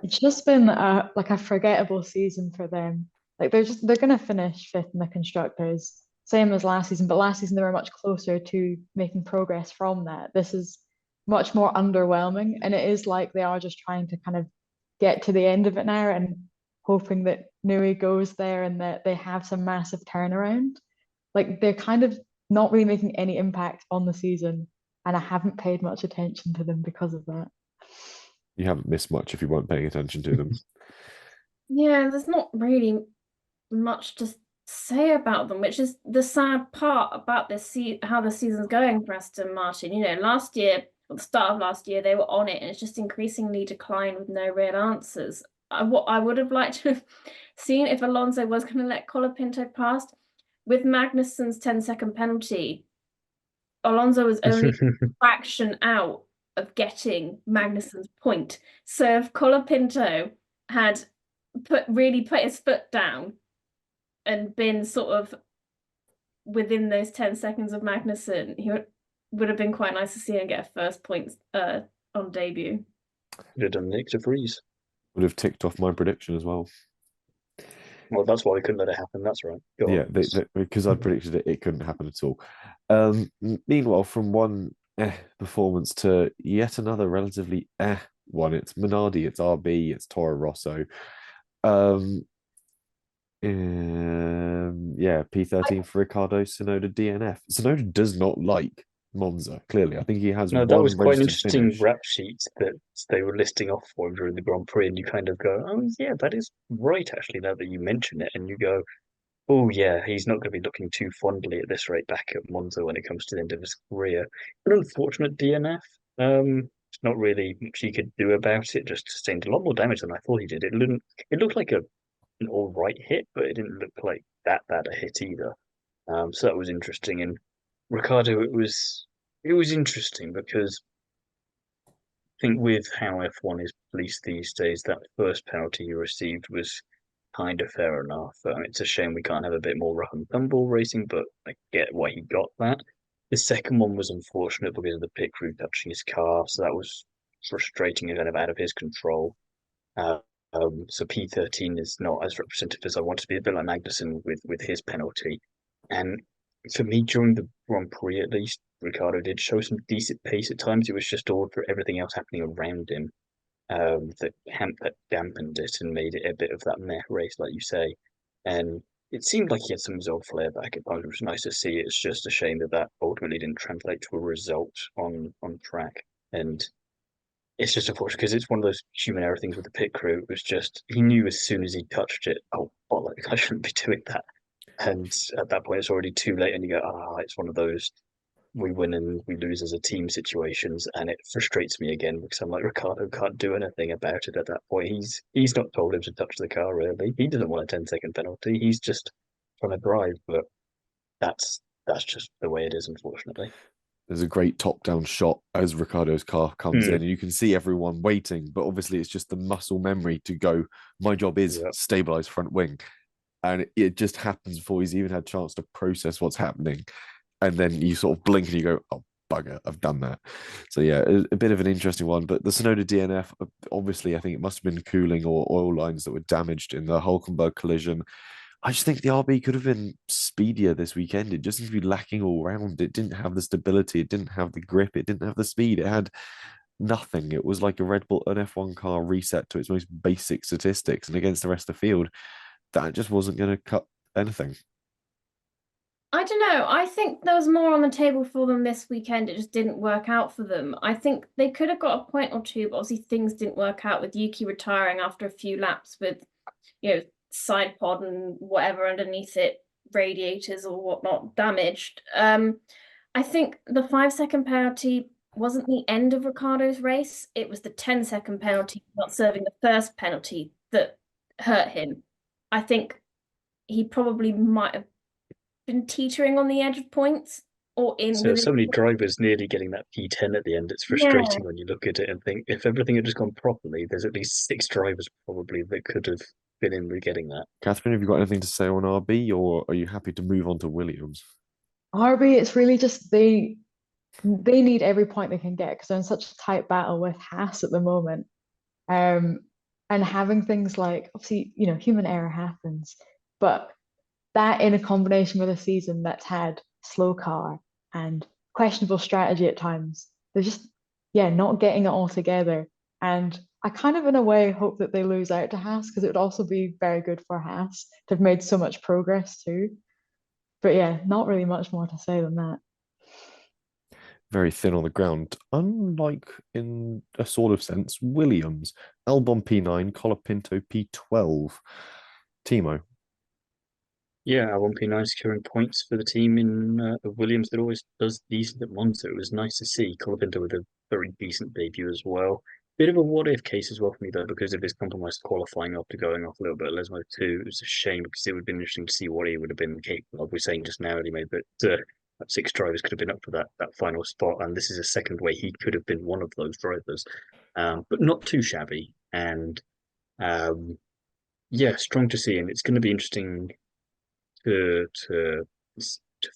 S5: It's just been like a forgettable season for them. Like they're going to finish fifth in the constructors, same as last season. But last season they were much closer to making progress from that. This is much more underwhelming, and it is like they are just trying to kind of get to the end of it now and hoping that Newey goes there and that they have some massive turnaround. Like they're kind of not really making any impact on the season, and I haven't paid much attention to them because of that.
S2: You haven't missed much if you weren't paying attention to them.
S3: Yeah, there's not really much to say about them, which is the sad part about this how the season's going for Aston Martin. You know, last year, at the start of last year, they were on it, and it's just increasingly declined with no real answers. What I would have liked to have seen if Alonso was going to let Colapinto past with Magnussen's 10-second penalty. Alonso was only a fraction out of getting Magnussen's point. So if Colapinto had really put his foot down and been sort of within those 10 seconds of Magnussen, he would have been quite nice to see him get a first point on debut.
S4: Would have done Nick de Vries.
S2: Would have ticked off my prediction as well.
S4: Well, that's why we couldn't let it happen. That's right.
S2: Because I predicted it couldn't happen at all. Meanwhile, from one performance to yet another relatively one, it's Minardi, it's RB, it's Toro Rosso. P13 for Riccardo, Tsunoda DNF. Tsunoda does not like Monza, clearly. I think he has
S4: No, that was quite an
S2: registered
S4: interesting
S2: finish.
S4: rap sheet that they were listing off for him during the Grand Prix, and you kind of go, oh, yeah, that is right, actually, now that you mention it. And you go, Oh yeah, he's not going to be looking too fondly at this rate back at Monza when it comes to the end of his career. An unfortunate DNF. It's not really much he could do about it. Just sustained a lot more damage than I thought he did. It looked like an all right hit, but it didn't look like that bad a hit either. So that was interesting. And Ricardo, it was interesting because I think with how F1 is policed these days, that first penalty he received was kind of fair enough. It's a shame we can't have a bit more rough and tumble racing, but I get why he got that. The second one was unfortunate because of the pit crew touching his car, so that was frustrating and kind of out of his control. Uh, so P13 is not as representative as I want to be, a bit like Magnussen with his penalty. And for me, during the Grand Prix at least, Ricardo did show some decent pace at times. It was just all for everything else happening around him that dampened it and made it a bit of that meh race, like you say. And it seemed like he had some resolve flair back at times, which was nice to see. It's just a shame that that ultimately didn't translate to a result on track. And it's just unfortunate because it's one of those human error things with the pit crew. It was just he knew as soon as he touched it, oh bollocks, I shouldn't be doing that. And at that point, it's already too late, and you go, it's one of those we win and we lose as a team situations, and it frustrates me again because I'm like Ricardo can't do anything about it at that point. He's not told him to touch the car really. He doesn't want a 10-second penalty. He's just trying to drive, but that's just the way it is, unfortunately.
S2: There's a great top-down shot as Ricardo's car comes in,
S4: Mm.
S2: and you can see everyone waiting, but obviously it's just the muscle memory to go, my job is
S4: Yep.
S2: stabilize front wing. And it just happens before he's even had a chance to process what's happening. And then you sort of blink and you go, oh, bugger, I've done that. So yeah, a bit of an interesting one. But the Tsunoda DNF, obviously, I think it must have been cooling or oil lines that were damaged in the Hulkenberg collision. I just think the RB could have been speedier this weekend. It just seems to be lacking all round. It didn't have the stability. It didn't have the grip. It didn't have the speed. It had nothing. It was like a Red Bull, an F1 car reset to its most basic statistics. And against the rest of the field, that just wasn't going to cut anything.
S3: I don't know. I think there was more on the table for them this weekend. It just didn't work out for them. I think they could have got a point or two, but obviously things didn't work out with Yuki retiring after a few laps with, side pod and whatever underneath it, radiators or whatnot damaged. I think the 5-second penalty wasn't the end of Ricardo's race. It was the 10-second penalty not serving the first penalty that hurt him. I think he probably might have been teetering on the edge of points or in
S4: So
S3: within.
S4: many drivers nearly getting that P10 at the end. It's frustrating when you look at it and think if everything had just gone properly, there's at least 6 drivers probably that could have been in with getting that.
S2: Catherine, have you got anything to say on RB, or are you happy to move on to Williams?
S5: RB, it's really just they need every point they can get because they're in such a tight battle with Haas at the moment. And having things like obviously, human error happens, but that in a combination with a season that's had slow car and questionable strategy at times, they're just not getting it all together. And I kind of in a way hope that they lose out to Haas because it would also be very good for Haas to have made so much progress too. But yeah, not really much more to say than that.
S2: Very thin on the ground, unlike in a sort of sense, Williams, Albon P9, Colapinto P12. Thiemo.
S4: Yeah, I won't be nice securing points for the team in Williams that always does decent at Monza. It was nice to see Colapinto with a very decent debut as well. Bit of a what if case as well for me though, because of his compromised qualifying after going off a little bit at Lesmo too. It was a shame because it would have been interesting to see what he would have been capable of. We're saying just now, Ellie-May, that 6 drivers could have been up for that final spot, and this is a second way he could have been one of those drivers, but not too shabby. And yeah, strong to see, and it's going to be interesting to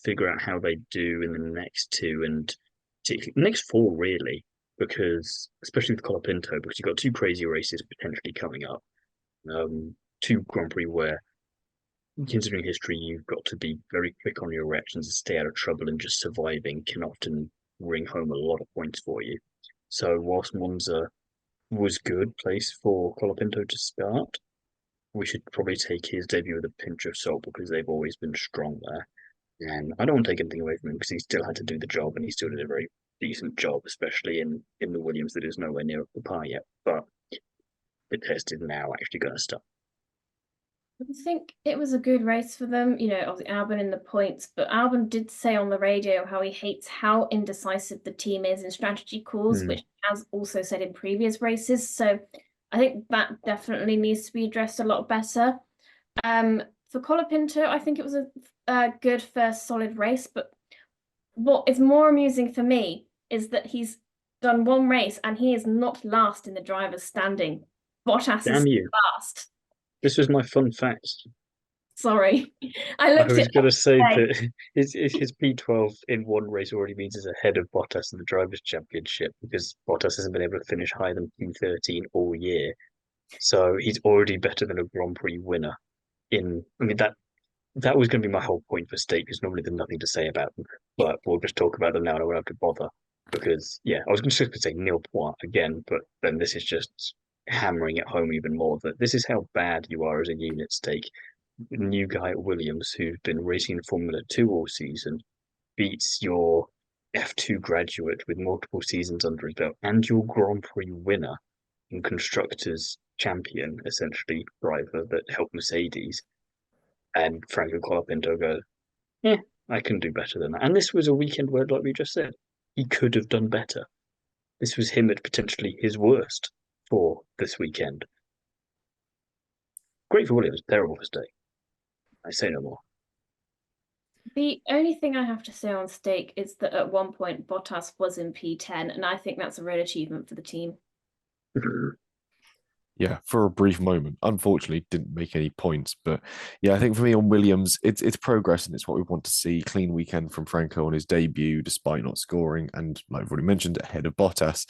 S4: figure out how they do in the next 2 and next 4 really, because especially with Colapinto, because you've got 2 crazy races potentially coming up, 2 Grand Prix where, considering history, you've got to be very quick on your reactions and stay out of trouble, and just surviving can often bring home a lot of points for you. So whilst Monza was good place for Colapinto to start, we should probably take his debut with a pinch of salt because they've always been strong there. And I don't want to take anything away from him because he still had to do the job, and he still did a very decent job, especially in the Williams that is nowhere near up the par yet. But the test is now actually going to start.
S3: I think it was a good race for them. Obviously Albon in the points, but Albon did say on the radio how he hates how indecisive the team is in strategy calls, which he has also said in previous races. So I think that definitely needs to be addressed a lot better. For Colapinto, I think it was a good first solid race, but what is more amusing for me is that he's done one race and he is not last in the driver's standing. Bottas
S4: Damn
S3: is
S4: you.
S3: last.
S4: This was my fun fact.
S3: Sorry. I
S4: I
S3: looked
S4: was
S3: it
S4: going to
S3: up
S4: say
S3: today.
S4: that his P12 in one race already means he's ahead of Bottas in the Drivers' Championship because Bottas hasn't been able to finish higher than P13 all year. So he's already better than a Grand Prix winner. That was going to be my whole point for Stake because normally there's nothing to say about them, but we'll just talk about them now and I won't have to bother because I was just going to say nil point again, but then this is just hammering it home even more that this is how bad you are as a unit. Stake. New guy at Williams who's been racing in Formula 2 all season beats your F2 graduate with multiple seasons under his belt and your Grand Prix winner and constructors champion, essentially, driver that helped Mercedes. And Franco Colapinto goes, yeah, I can do better than that. And this was a weekend where, like we just said, he could have done better. This was him at potentially his worst for this weekend. Great for Williams, terrible for Stake. I say no more.
S3: The only thing I have to say on Stake is that at one point Bottas was in P10, and I think that's a real achievement for the team.
S2: Yeah, for a brief moment. Unfortunately, didn't make any points. But yeah, I think for me on Williams, it's progress and it's what we want to see. Clean weekend from Franco on his debut, despite not scoring. And like I've already mentioned, ahead of Bottas.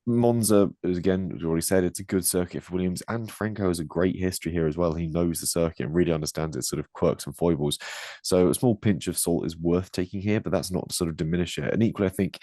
S2: Monza, again, as we already said, it's a good circuit for Williams. And Franco has a great history here as well. He knows the circuit and really understands its sort of quirks and foibles. So a small pinch of salt is worth taking here, but that's not to sort of diminish it. And equally, I think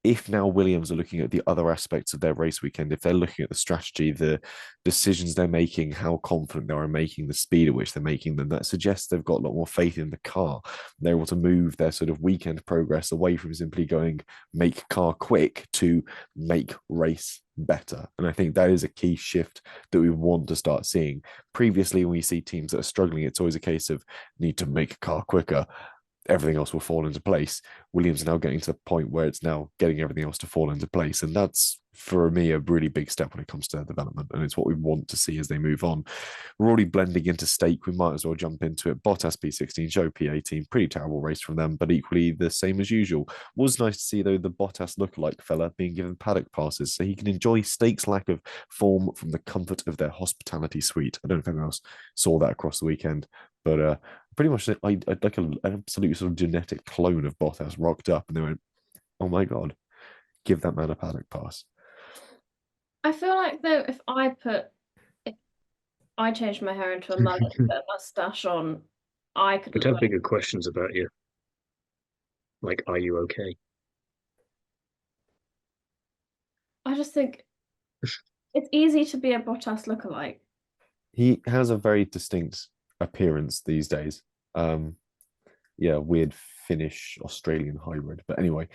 S2: if now Williams are looking at the other aspects of their race weekend, if they're looking at the strategy, the decisions they're making, how confident they are in making, the speed at which they're making them, that suggests they've got a lot more faith in the car. They're able to move their sort of weekend progress away from simply going make car quick to make race better. And I think that is a key shift that we want to start seeing. Previously, when we see teams that are struggling, it's always a case of need to make a car quicker. Everything else will fall into place. Williams are now getting to the point where it's now getting everything else to fall into place. And that's, for me, a really big step when it comes to their development. And it's what we want to see as they move on. We're already blending into Stake. We might as well jump into it. Bottas P16, Zhou P18. Pretty terrible race from them, but equally the same as usual. Was nice to see, though, the Bottas lookalike fella being given paddock passes so he can enjoy Stake's lack of form from the comfort of their hospitality suite. I don't know if anyone else saw that across the weekend, but pretty much I'd like an absolute sort of genetic clone of Bottas rocked up and they went, oh my God, give that man a paddock pass.
S3: I feel like though if I changed my hair into a mullet and put a mustache on, I could
S4: We'd
S3: look
S4: have
S3: like
S4: bigger questions about you. Like, are you okay?
S3: I just think it's easy to be a Bottas lookalike.
S2: He has a very distinct appearance these days. Yeah, weird Finnish Australian hybrid. But anyway,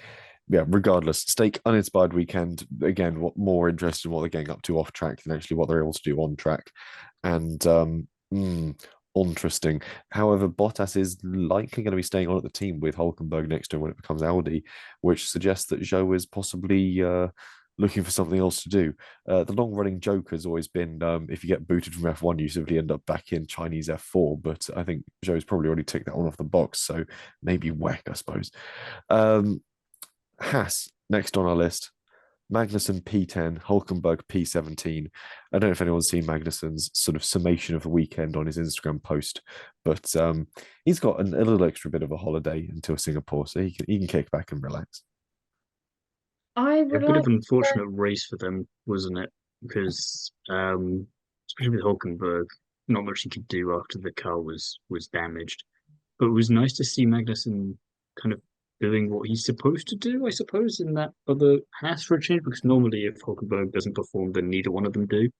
S2: yeah, regardless, Stake uninspired weekend. Again, what more interested in what they're getting up to off track than actually what they're able to do on track. And interesting. However, Bottas is likely going to be staying on at the team with Hulkenberg next to him when it becomes Audi, which suggests that Zhou is possibly looking for something else to do. The long running joke has always been if you get booted from F1, you simply end up back in Chinese F4. But I think Zhou's probably already ticked that one off the box. So maybe whack, I suppose. Haas, next on our list. Magnussen P10, Hulkenberg P17. I don't know if anyone's seen Magnussen's sort of summation of the weekend on his Instagram post, but he's got a little extra bit of a holiday until Singapore, so he can kick back and relax.
S3: I
S4: A
S3: would
S4: bit
S3: like
S4: of an unfortunate race for them, wasn't it? Because especially with Hulkenberg, not much he could do after the car was damaged. But it was nice to see Magnussen kind of doing what he's supposed to do, I suppose, in that other Haas for a change. Because normally, if Hulkenberg doesn't perform, then neither one of them do.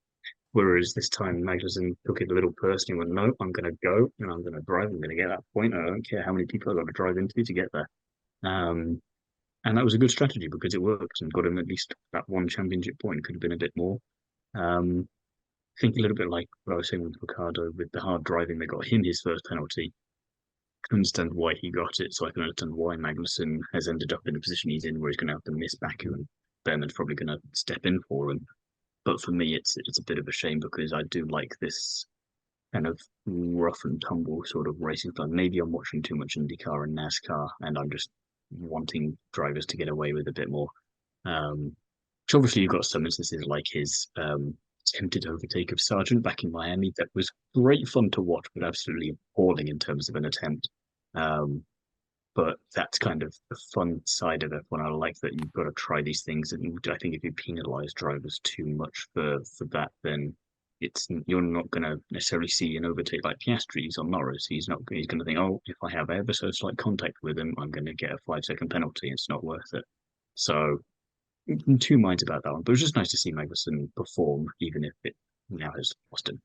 S4: Whereas this time, Magnussen took it a little personally and went, no, I'm going to go and I'm going to drive. I'm going to get that point. I don't care how many people I've got to drive into to get there. And that was a good strategy because it worked and got him at least that one championship point. Could have been a bit more. think a little bit like what I was saying with Ricciardo, with the hard driving that got him his first penalty. I can understand why he got it, so I can understand why Magnussen has ended up in the position he's in, where he's going to have to miss Baku, and Behrman's probably going to step in for him. But for me, it's a bit of a shame because I do like this kind of rough and tumble sort of racing style. Maybe I'm watching too much IndyCar and NASCAR, and I'm just wanting drivers to get away with a bit more. Which obviously you've got some instances like his attempted overtake of Sargent back in Miami. That was great fun to watch, but absolutely appalling in terms of an attempt. But that's kind of the fun side of F1. I like that you've got to try these things, and I think if you penalise drivers too much for that, then you're not going to necessarily see an overtake like Piastri's on Norris. He's going to think, oh, if I have ever so slight contact with him, I'm going to get a 5-second penalty. It's not worth it. So, in two minds about that one. But it was just nice to see Magnussen perform, even if it now has lost him.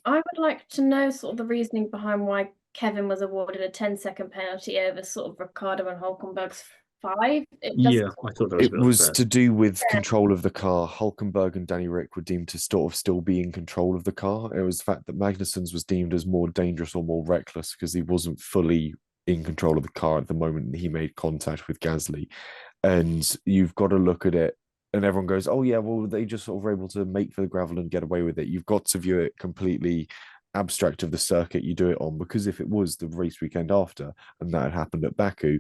S3: I would like to know sort of the reasoning behind why Kevin was awarded a 10-second penalty over sort of Ricciardo and Hulkenberg's 5.
S4: Yeah, I thought that was a
S2: It
S4: bit
S2: was
S4: unfair.
S2: to do with control of the car. Hulkenberg and Danny Rick were deemed to sort of still be in control of the car. It was the fact that Magnussen's was deemed as more dangerous or more reckless because he wasn't fully in control of the car at the moment he made contact with Gasly. And you've got to look at it, and everyone goes, oh yeah, well, they just sort of were able to make for the gravel and get away with it. You've got to view it completely abstract of the circuit you do it on, because if it was the race weekend after and that had happened at Baku,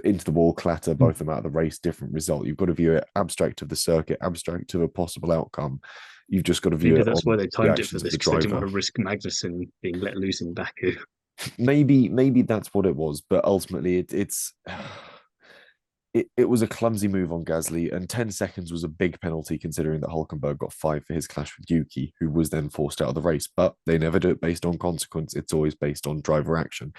S2: into the wall, clatter, both of them out of the race, different result. You've got to view it abstract of the circuit, abstract of a possible outcome. You've just got to view
S4: Maybe
S2: it
S4: that's
S2: on
S4: why they
S2: the
S4: timed it for
S2: actions of
S4: this,
S2: the
S4: because they didn't
S2: driver.
S4: want to risk Magnussen being let loose in Baku.
S2: Maybe that's what it was, but ultimately it was a clumsy move on Gasly, and 10 seconds was a big penalty considering that Hulkenberg got 5 for his clash with Yuki, who was then forced out of the race. But they never do it based on consequence. It's always based on driver action.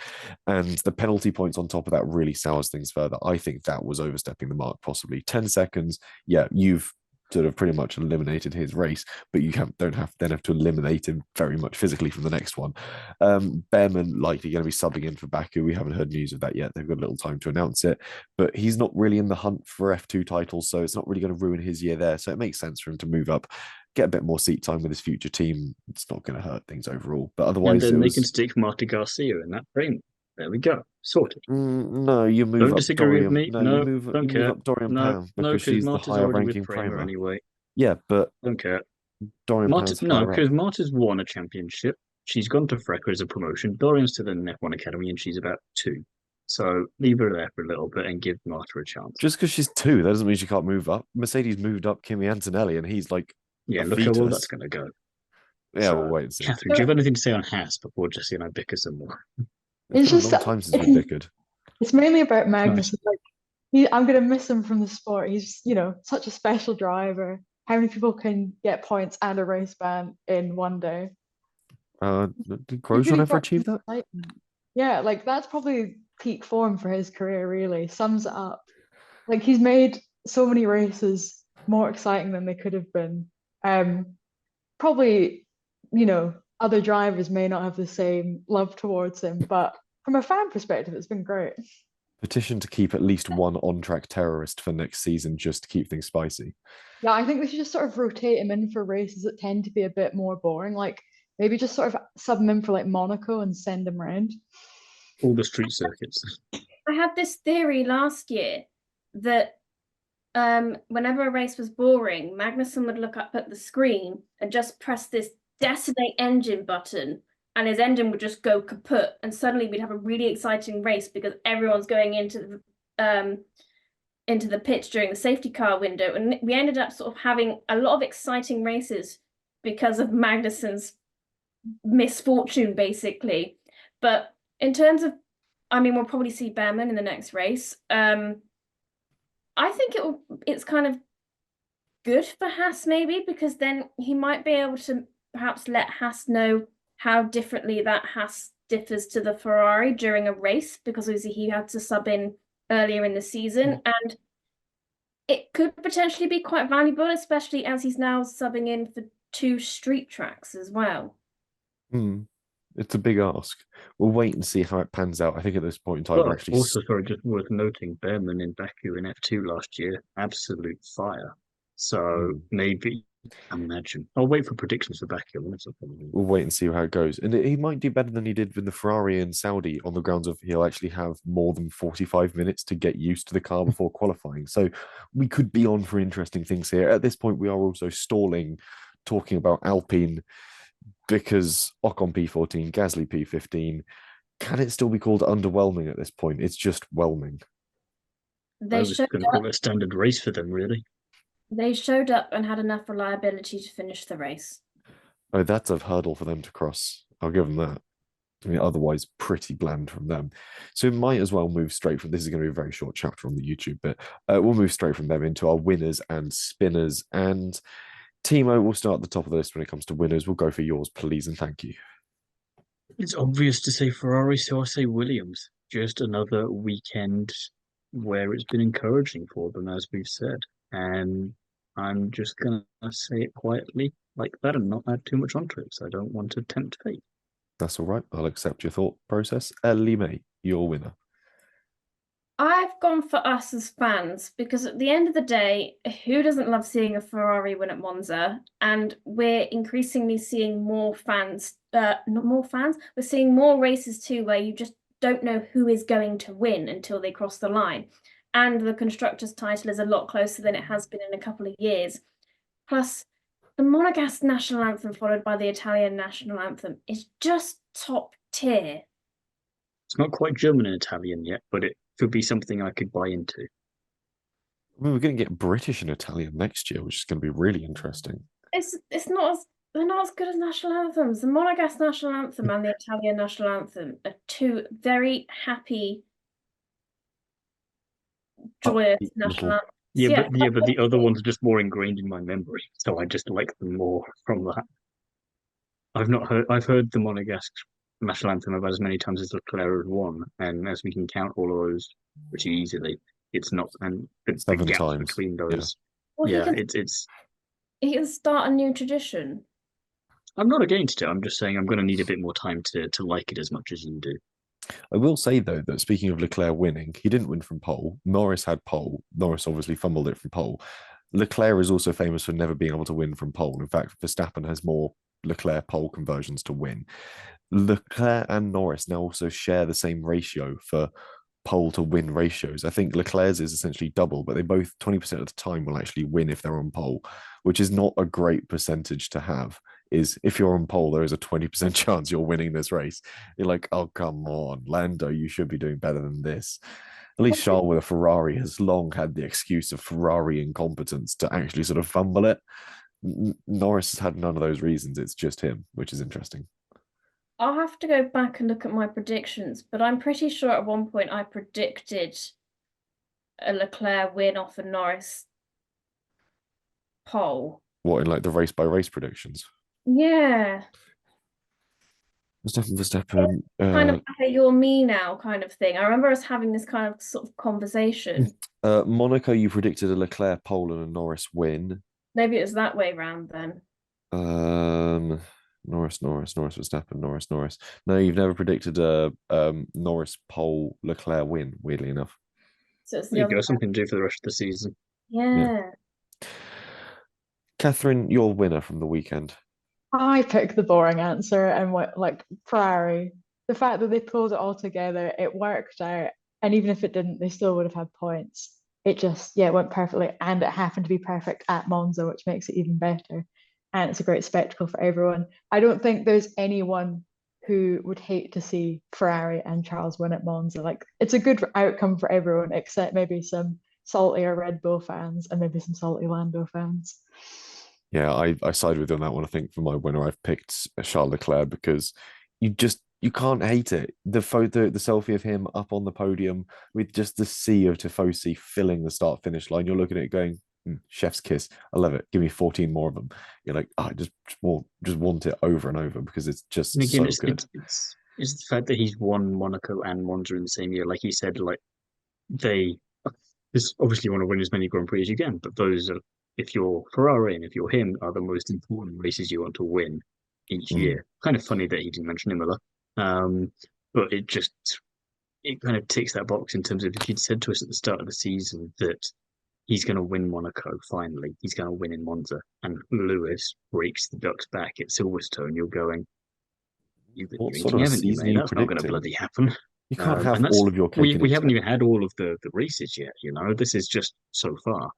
S2: And the penalty points on top of that really sours things further. I think that was overstepping the mark, possibly. 10 seconds, yeah, you've sort of pretty much eliminated his race, but you don't have to eliminate him very much physically from the next one. Behrman likely going to be subbing in for Baku. We haven't heard news of that yet. They've got a little time to announce it, but he's not really in the hunt for F2 titles, so it's not really going to ruin his year there. So it makes sense for him to move up, get a bit more seat time with his future team. It's not going to hurt things overall. But otherwise,
S4: and then they can stick Marty Garcia in that frame. There we go. Sorted.
S2: No, you move
S4: Don't
S2: up
S4: disagree
S2: Dorian.
S4: with me.
S2: No,
S4: No,
S2: you move
S4: don't care.
S2: up Dorian
S4: No,
S2: Pam because
S4: because
S2: she's the
S4: Marta's
S2: higher
S4: already
S2: ranking
S4: with Kramer
S2: Kramer.
S4: anyway.
S2: Yeah, but
S4: Don't care.
S2: Dorian Pam's higher
S4: because
S2: up.
S4: Marta's won a championship. She's gone to Frecker as a promotion. Dorian's to the F1 Academy, and she's about 2. So leave her there for a little bit and give Marta a chance.
S2: Just because she's 2, that doesn't mean she can't move up. Mercedes moved up Kimi Antonelli, and he's like
S4: Yeah,
S2: a
S4: look how well
S2: fetus.
S4: that's going to go.
S2: Yeah,
S4: So,
S2: we'll wait and see.
S4: Catherine, do you have anything to say on Haas before Jesse and I bicker some more?
S2: It's been
S5: just
S2: a long time since we bickered.
S5: It's mainly about Magnus.
S4: Nice.
S5: Like, I'm gonna miss him from the sport. He's, such a special driver. How many people can get points and a race ban in one day?
S2: Did Grosjean ever achieve that?
S5: Excitement. Yeah, like that's probably peak form for his career, really. Sums it up. Like he's made so many races more exciting than they could have been. Probably, other drivers may not have the same love towards him, but from a fan perspective, it's been great.
S2: Petition to keep at least one on-track terrorist for next season just to keep things spicy.
S5: Yeah, I think they should just sort of rotate him in for races that tend to be a bit more boring. Like maybe just sort of sub him in for like Monaco and send him around.
S4: All the street circuits.
S3: I had this theory last year that whenever a race was boring, Magnussen would look up at the screen and just press this detonate engine button, and his engine would just go kaput, and suddenly we'd have a really exciting race because everyone's going into the pits during the safety car window, and we ended up sort of having a lot of exciting races because of Magnussen's misfortune, basically. But in terms of, we'll probably see Behrman in the next race. I think it's kind of good for Haas maybe, because then he might be able to perhaps let Haas know how differently that Haas differs to the Ferrari during a race, because obviously he had to sub in earlier in the season, and it could potentially be quite valuable, especially as he's now subbing in for 2 street tracks as well.
S2: It's a big ask. We'll wait and see how it pans out. I think at this point in time, we're actually
S4: also, sorry, just worth noting, Behrman in Baku in F2 last year, absolute fire. So maybe Imagine. I'll wait for predictions for back here.
S2: We'll wait and see how it goes. And he might do better than he did with the Ferrari in Saudi on the grounds of he'll actually have more than 45 minutes to get used to the car before qualifying. So we could be on for interesting things here. At this point, we are also stalling, talking about Alpine because Ocon P14, Gasly P15. Can it still be called underwhelming at this point? It's just whelming.
S4: I
S3: They
S4: was
S3: showed
S4: going to call it a standard race for them, really.
S3: they showed up and had enough reliability to finish the race.
S2: Oh, that's a hurdle for them to cross. I'll give them that. I mean, otherwise, pretty bland from them. So we might as well move straight from this is going to be a very short chapter on the YouTube bit. We'll move straight from them into our winners and spinners. And Thiemo will start at the top of the list when it comes to winners. We'll go for yours, please, and thank you.
S4: It's obvious to say Ferrari, so I say Williams. Just another weekend where it's been encouraging for them, as we've said. And I'm just going to say it quietly like that and not add too much onto it, because I don't want to tempt fate.
S2: That's all right. I'll accept your thought process. Ellie-May, your winner.
S3: I've gone for us as fans because at the end of the day, who doesn't love seeing a Ferrari win at Monza? And we're increasingly seeing more fans, not more fans, we're seeing more races too where you just don't know who is going to win until they cross the line. And the constructors' title is a lot closer than it has been in a couple of years. Plus, the Monegasque national anthem followed by the Italian national anthem is just top tier.
S4: It's not quite German and Italian yet, but it could be something I could buy into.
S2: I mean, we're going to get British and Italian next year, which is going to be really interesting.
S3: It's not as they're not as good as national anthems. The Monegasque national anthem and the Italian national anthem are two very happy, joyous
S2: Upbeat
S3: national
S2: little-
S3: anthems.
S4: But the other ones are just more ingrained in my memory, so I just like them more from that. I've heard the Monegasque national anthem about as many times as Leclerc had won, and as we can count all of those pretty easily, it's not, and the
S2: 7
S4: gaps
S2: times,
S4: between those.
S3: Well,
S4: Yeah,
S3: he can start a new tradition.
S4: I'm not against it. I'm just saying I'm going to need a bit more time to like it as much as you do.
S2: I will say, though, that speaking of Leclerc winning, he didn't win from pole. Norris had pole. Norris obviously fumbled it from pole. Leclerc is also famous for never being able to win from pole. In fact, Verstappen has more Leclerc pole conversions to win. Leclerc and Norris now also share the same ratio for pole to win ratios. I think Leclerc's is essentially double, but they both 20% of the time will actually win if they're on pole, which is not a great percentage to have. Is if you're on pole, there is a 20% chance you're winning this race. You're like, oh, come on, Lando, you should be doing better than this. At least Charles with a Ferrari has long had the excuse of Ferrari incompetence to actually sort of fumble it. Norris has had none of those reasons. It's just him, which is interesting.
S3: I'll have to go back and look at my predictions, but I'm pretty sure at one point I predicted a Leclerc win off a Norris pole.
S2: What, in like the race by race predictions?
S3: Yeah.
S2: Verstappen.
S3: Kind of like a you're me now kind of thing. I remember us having this kind of sort of conversation.
S2: Monaco, you predicted a Leclerc pole and a Norris win.
S3: Maybe it was that way round then.
S2: Norris, Verstappen, Norris. No, you've never predicted a Norris pole Leclerc win, weirdly enough.
S3: So it's
S4: There
S3: the
S4: you go,
S3: other
S4: something to do for the rest of the season.
S3: Yeah.
S2: Catherine, your winner from the weekend.
S5: I picked the boring answer and went like Ferrari. The fact that they pulled it all together, it worked out. And even if it didn't, they still would have had points. It just, it went perfectly. And it happened to be perfect at Monza, which makes it even better. And it's a great spectacle for everyone. I don't think there's anyone who would hate to see Ferrari and Charles win at Monza. Like, it's a good outcome for everyone, except maybe some saltier Red Bull fans and maybe some salty Lando fans.
S2: Yeah, I side with you on that one. I think for my winner, I've picked Charles Leclerc because you can't hate it. The selfie of him up on the podium with just the sea of Tifosi filling the start finish line. You're looking at it going, chef's kiss. I love it. Give me 14 more of them. You're like, I just want it over and over because it's just
S4: And again,
S2: so good.
S4: It's the fact that he's won Monaco and Monza in the same year. Like he said, like they just obviously want to win as many Grand Prix as you can, but those are, if you're Ferrari and if you're him, are the most important races you want to win each year. Kind of funny that he didn't mention Imola. But it kind of ticks that box in terms of if you'd said to us at the start of the season that he's going to win Monaco finally. He's going to win in Monza. And Lewis breaks the duck's back at Silverstone. You're going, you're
S2: What sort
S4: eating,
S2: of a
S4: haven't you,
S2: season are
S4: mate?
S2: you
S4: That's not going to
S2: predicting?
S4: bloody happen.
S2: You can't have
S4: And that's
S2: all of your cake and
S4: we
S2: eat
S4: haven't
S2: it.
S4: even had all of the races yet. This is just so far.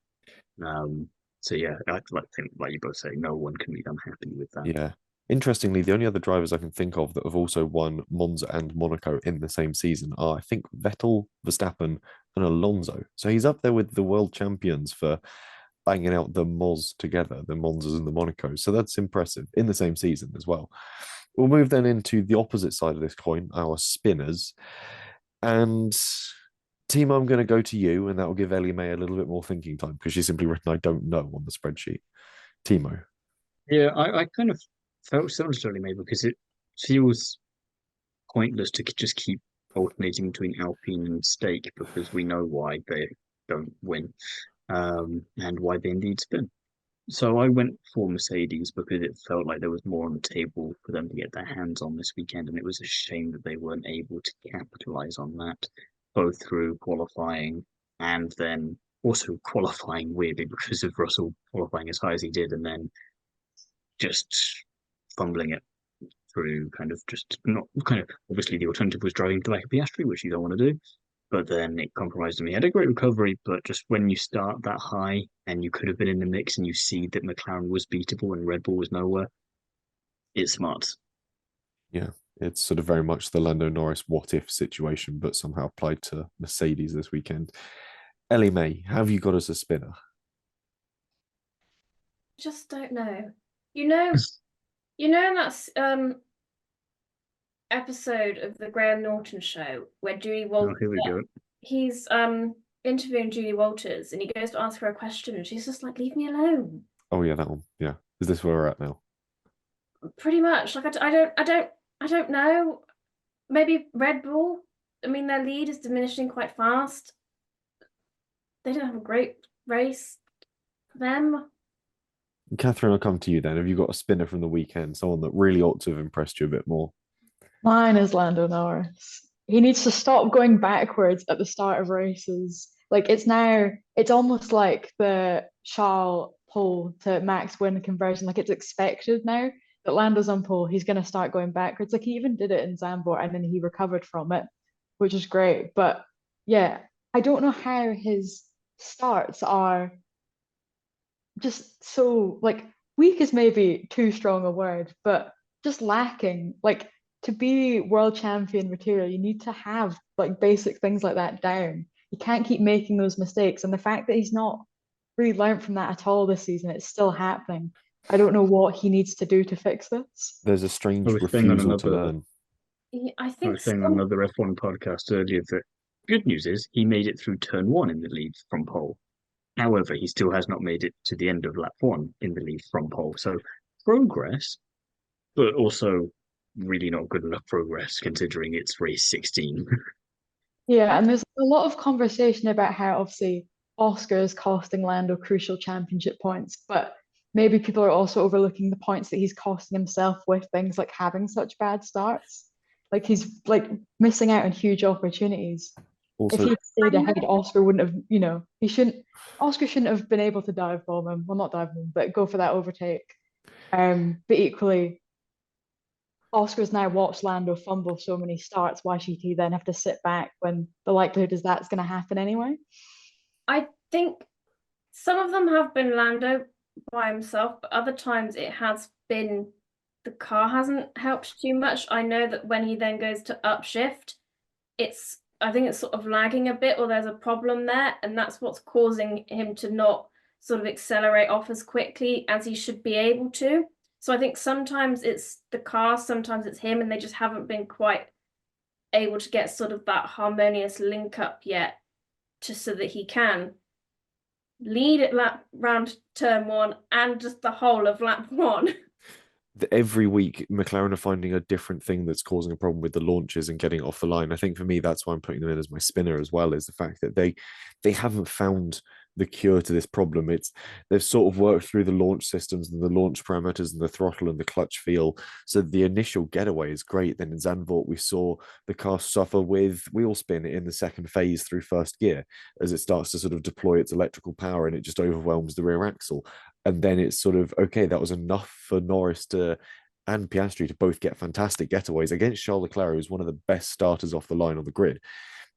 S4: So yeah, I think like you both say, no one can be unhappy with that.
S2: Yeah. Interestingly, the only other drivers I can think of that have also won Monza and Monaco in the same season are, I think, Vettel, Verstappen, and Alonso. So he's up there with the world champions for banging out the Moz together, the Monzas and the Monacos. So that's impressive in the same season as well. We'll move then into the opposite side of this coin, our spinners. And Thiemo, I'm going to go to you, and that will give Ellie-May a little bit more thinking time because she's simply written, I don't know on the spreadsheet. Thiemo.
S4: Yeah, I kind of felt similar to Ellie-May because it feels pointless to just keep alternating between Alpine and Stake because we know why they don't win, and why they indeed spin. So I went for Mercedes because it felt like there was more on the table for them to get their hands on this weekend, and it was a shame that they weren't able to capitalize on that, both through qualifying and then also qualifying weirdly because of Russell qualifying as high as he did, and then just fumbling it through kind of just not kind of obviously the alternative was driving to the back of Piastri, which you don't want to do. But then it compromised him. He had a great recovery, but just when you start that high and you could have been in the mix and you see that McLaren was beatable and Red Bull was nowhere, it's smart.
S2: Yeah, it's sort of very much the Lando Norris what if situation, but somehow applied to Mercedes this weekend. Ellie-May, have you got us a spinner?
S3: Just don't know. You know that's episode of the Graham Norton show where Julie Walters
S4: Here we go.
S3: he's interviewing Julie Walters and he goes to ask her a question and she's just like, leave me alone.
S2: Oh yeah, that one. Yeah. Is this where we're at now?
S3: Pretty much. Like I don't know. Maybe Red Bull. I mean, their lead is diminishing quite fast. They didn't have a great race. Them.
S2: Catherine, I'll come to you then. Have you got a spinner from the weekend? Someone that really ought to have impressed you a bit more?
S5: Mine is Lando Norris. He needs to stop going backwards at the start of races. Like it's almost like the Charles pole to Max win conversion. Like it's expected now that Lando's on pole, he's going to start going backwards. Like he even did it in Zandvoort and then he recovered from it, which is great. But yeah, I don't know how his starts are just so like weak is maybe too strong a word, but just lacking. Like to be world champion material, you need to have like basic things like that down. You can't keep making those mistakes. And the fact that he's not really learned from that at all this season, it's still happening. I don't know what he needs to do to fix this.
S2: There's a strange
S4: I was saying on
S2: refusal to
S4: another-
S2: learn.
S3: Yeah, I
S4: I
S3: think
S4: was saying on another F1 podcast earlier that good news is he made it through turn one in the lead from pole. However, he still has not made it to the end of lap one in the lead from pole. So progress, but also really not good enough progress considering it's race 16.
S5: Yeah, and there's a lot of conversation about how obviously Oscar is costing Lando crucial championship points, but maybe people are also overlooking the points that he's costing himself with things like having such bad starts. Like he's like missing out on huge opportunities. If
S2: Also,
S5: he'd stayed ahead, Oscar wouldn't have, Oscar shouldn't have been able to dive bomb him. Well, not dive bomb, but go for that overtake. But equally, Oscar's now watched Lando fumble so many starts. Why should he then have to sit back when the likelihood is that's going to happen anyway?
S3: I think some of them have been Lando by himself, but other times it has been the car hasn't helped too much. I know that when he then goes to upshift, I think it's sort of lagging a bit or there's a problem there, and that's what's causing him to not sort of accelerate off as quickly as he should be able to. So I think sometimes it's the car, sometimes it's him, and they just haven't been quite able to get sort of that harmonious link up yet so that he can lead at lap round turn one and just the whole of lap one.
S2: every week, McLaren are finding a different thing that's causing a problem with the launches and getting it off the line. I think for me, that's why I'm putting them in as my spinner as well, is the fact that they haven't found the cure to this problem. They've sort of worked through the launch systems and the launch parameters and the throttle and the clutch feel. So the initial getaway is great. Then in Zandvoort, we saw the car suffer with wheel spin in the second phase through first gear as it starts to sort of deploy its electrical power and it just overwhelms the rear axle. And then it's sort of, okay, that was enough for Norris and Piastri to both get fantastic getaways against Charles Leclerc, who's one of the best starters off the line on the grid.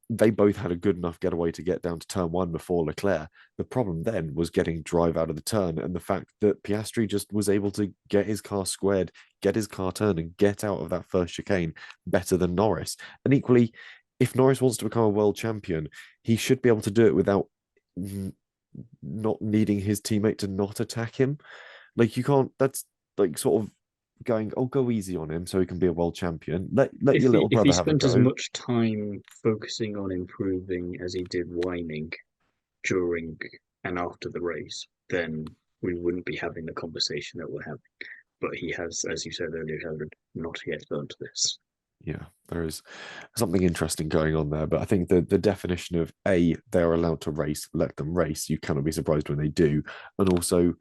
S2: They both had a good enough getaway to get down to turn one before Leclerc. The problem then was getting drive out of the turn and the fact that Piastri just was able to get his car squared, get his car turned, and get out of that first chicane better than Norris. And equally, if Norris wants to become a world champion, he should be able to do it without not needing his teammate to not attack him. Like, you can't, that's like sort of going, oh, go easy on him so he can be a world champion. Let your little brother have a go.
S4: If he spent as much time focusing on improving as he did whining during and after the race, then we wouldn't be having the conversation that we're having. But he has, as you said earlier, Howard, not yet learned this.
S2: Yeah, there is something interesting going on there. But I think the definition of they're allowed to race, let them race. You cannot be surprised when they do. And also,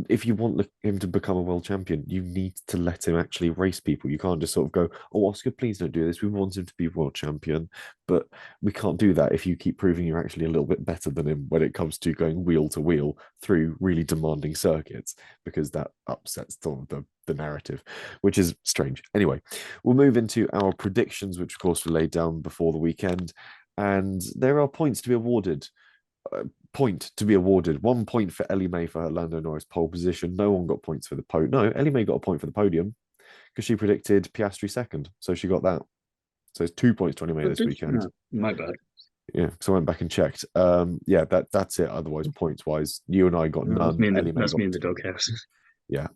S2: if you want him to become a world champion, you need to let him actually race people. You can't just sort of go, oh, Oscar, please don't do this. We want him to be world champion. But we can't do that if you keep proving you're actually a little bit better than him when it comes to going wheel to wheel through really demanding circuits, because that upsets the narrative, which is strange. Anyway, we'll move into our predictions, which of course were laid down before the weekend. And there are points to be awarded. 1 point for Ellie-May for her Lando Norris pole position. No one got points for the podium. No, Ellie-May got a point for the podium because she predicted Piastri second, so she got that. So it's 2 points to Ellie-May this weekend.
S4: No, my bad.
S2: Yeah, so I went back and checked. Yeah, that's it. Otherwise, points wise, you and I got none.
S4: That's me in the doghouse.
S2: Yeah.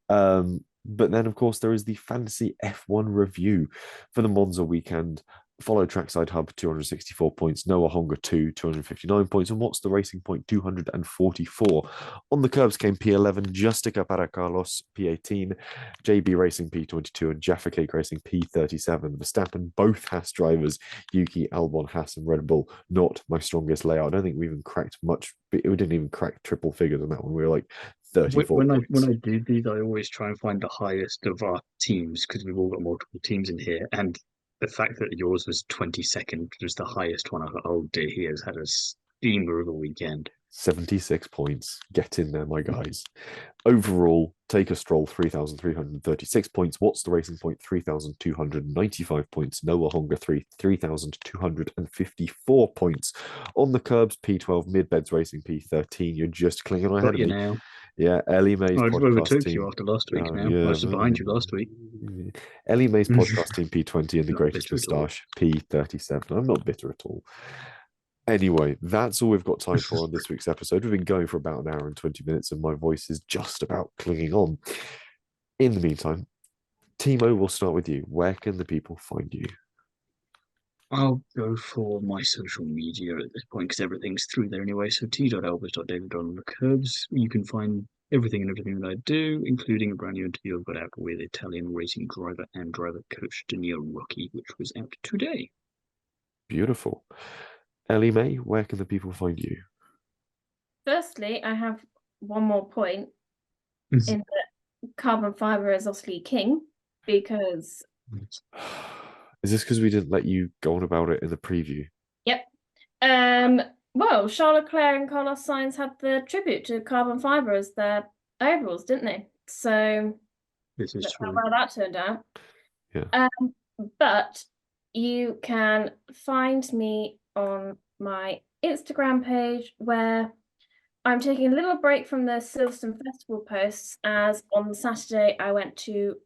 S2: But then, of course, there is the Fantasy F1 review for the Monza weekend. Follow Trackside Hub, 264 points. Noah Honga 259 points. And What's the Racing Point, 244. On the Kerbs came P11, Justica para Carlos, P18, JB Racing, P22, and Jaffa Cake Racing, P37. Verstappen, both Haas drivers, Yuki, Albon, Haas, and Red Bull. Not my strongest layout. I don't think we even cracked much. We didn't even crack triple figures on that one. We were like 34
S4: when I do these, I always try and find the highest of our teams because we've all got multiple teams in here. And the fact that yours was 22nd was the highest one. I thought, oh dear, he has had a steamer of a weekend.
S2: 76 points. Get in there, my guys. Overall, Take a Stroll, 3,336 points. What's the Racing Point, 3,295 points. Noah Honga, 3,254 points. On the Kerbs, P12, Midbeds Racing, P13. You're just clinging ahead of me.
S4: Now.
S2: Yeah, Ellie-May's podcast
S4: overtook
S2: team.
S4: you after last week now.
S2: Yeah,
S4: I was behind you last week.
S2: Ellie-May's podcast team, P20, and the
S4: Not
S2: Greatest Moustache, P37. I'm not bitter at all. Anyway, that's all we've got time for on this week's episode. We've been going for about an hour and 20 minutes, and my voice is just about clinging on. In the meantime, Thiemo, we'll start with you. Where can the people find you?
S4: I'll go for my social media at this point because everything's through there anyway. So t.elvis.david on the Kerbs. You can find everything that I do, including a brand new interview I've got out with Italian racing driver and driver coach Daniel Rocchi, which was out today.
S2: Beautiful. Ellie-May, where can the people find you?
S3: Firstly, I have one more point in that carbon fiber is obviously king because.
S2: Is this because we didn't let you go on about it in the preview?
S3: Yep. Well, Charles Leclerc and Carlos Sainz had the tribute to carbon fiber as their overalls, didn't they? So
S4: this is true.
S3: How well that turned out.
S2: Yeah.
S3: But you can find me on my Instagram page where I'm taking a little break from the Silverstone Festival posts, as on Saturday I went to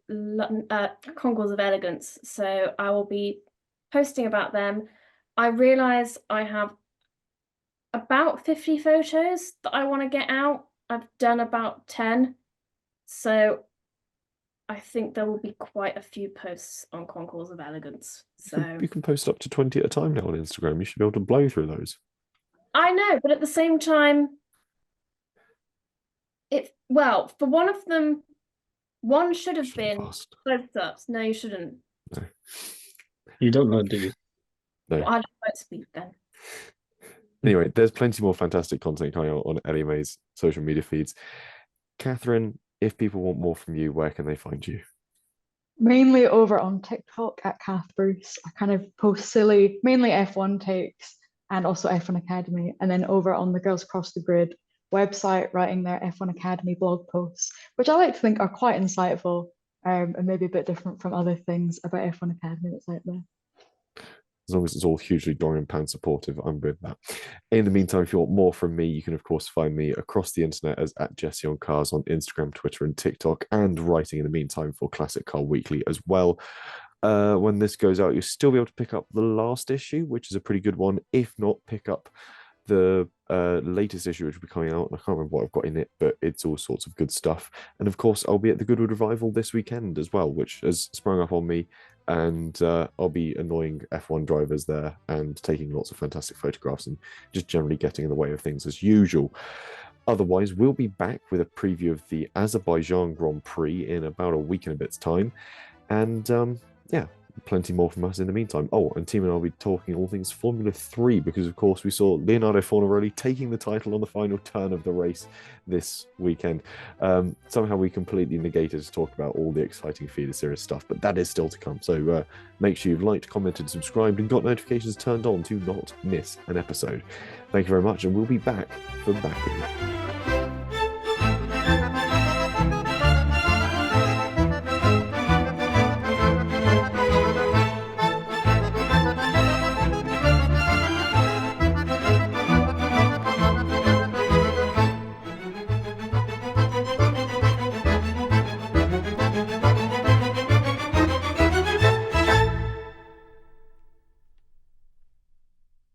S3: Concours of Elegance, so I will be posting about them. I realise I have about 50 photos that I want to get out. I've done about 10, so I think there will be quite a few posts on Concours of Elegance. So
S2: you can post up to 20 at a time now on Instagram. You should be able to blow through those.
S3: I know, but at the same time, for one of them, one should have been close-ups. No, you shouldn't.
S2: No.
S4: You don't know, do you?
S2: No.
S3: Well, I don't speak then.
S2: Anyway, there's plenty more fantastic content coming out on Ellie-May's social media feeds. Catherine, if people want more from you, where can they find you?
S5: Mainly over on TikTok at Kath Bruce. I kind of post silly, mainly F1 takes and also F1 Academy. And then over on the Girls Across the Grid website, writing their F1 Academy blog posts, which I like to think are quite insightful and maybe a bit different from other things about F1 Academy that's out there.
S2: As long as it's all hugely Dorian Pound supportive, I'm with that. In the meantime, if you want more from me, you can, of course, find me across the internet as at Jesse on Cars on Instagram, Twitter, and TikTok, and writing in the meantime for Classic Car Weekly as well. When this goes out, you'll still be able to pick up the last issue, which is a pretty good one. If not, pick up the latest issue, which will be coming out. I can't remember what I've got in it, but it's all sorts of good stuff. And of course, I'll be at the Goodwood Revival this weekend as well, which has sprung up on me. And I'll be annoying F1 drivers there and taking lots of fantastic photographs and just generally getting in the way of things as usual. Otherwise, we'll be back with a preview of the Azerbaijan Grand Prix in about a week and a bit's time. And yeah, plenty more from us in the meantime. Oh, and Thiemo and I'll be talking all things Formula 3 because, of course, we saw Leonardo Fornaroli taking the title on the final turn of the race this weekend. Somehow we completely negated to talk about all the exciting feeder series stuff, but that is still to come. So make sure you've liked, commented, subscribed, and got notifications turned on to not miss an episode. Thank you very much, and we'll be back for Baku.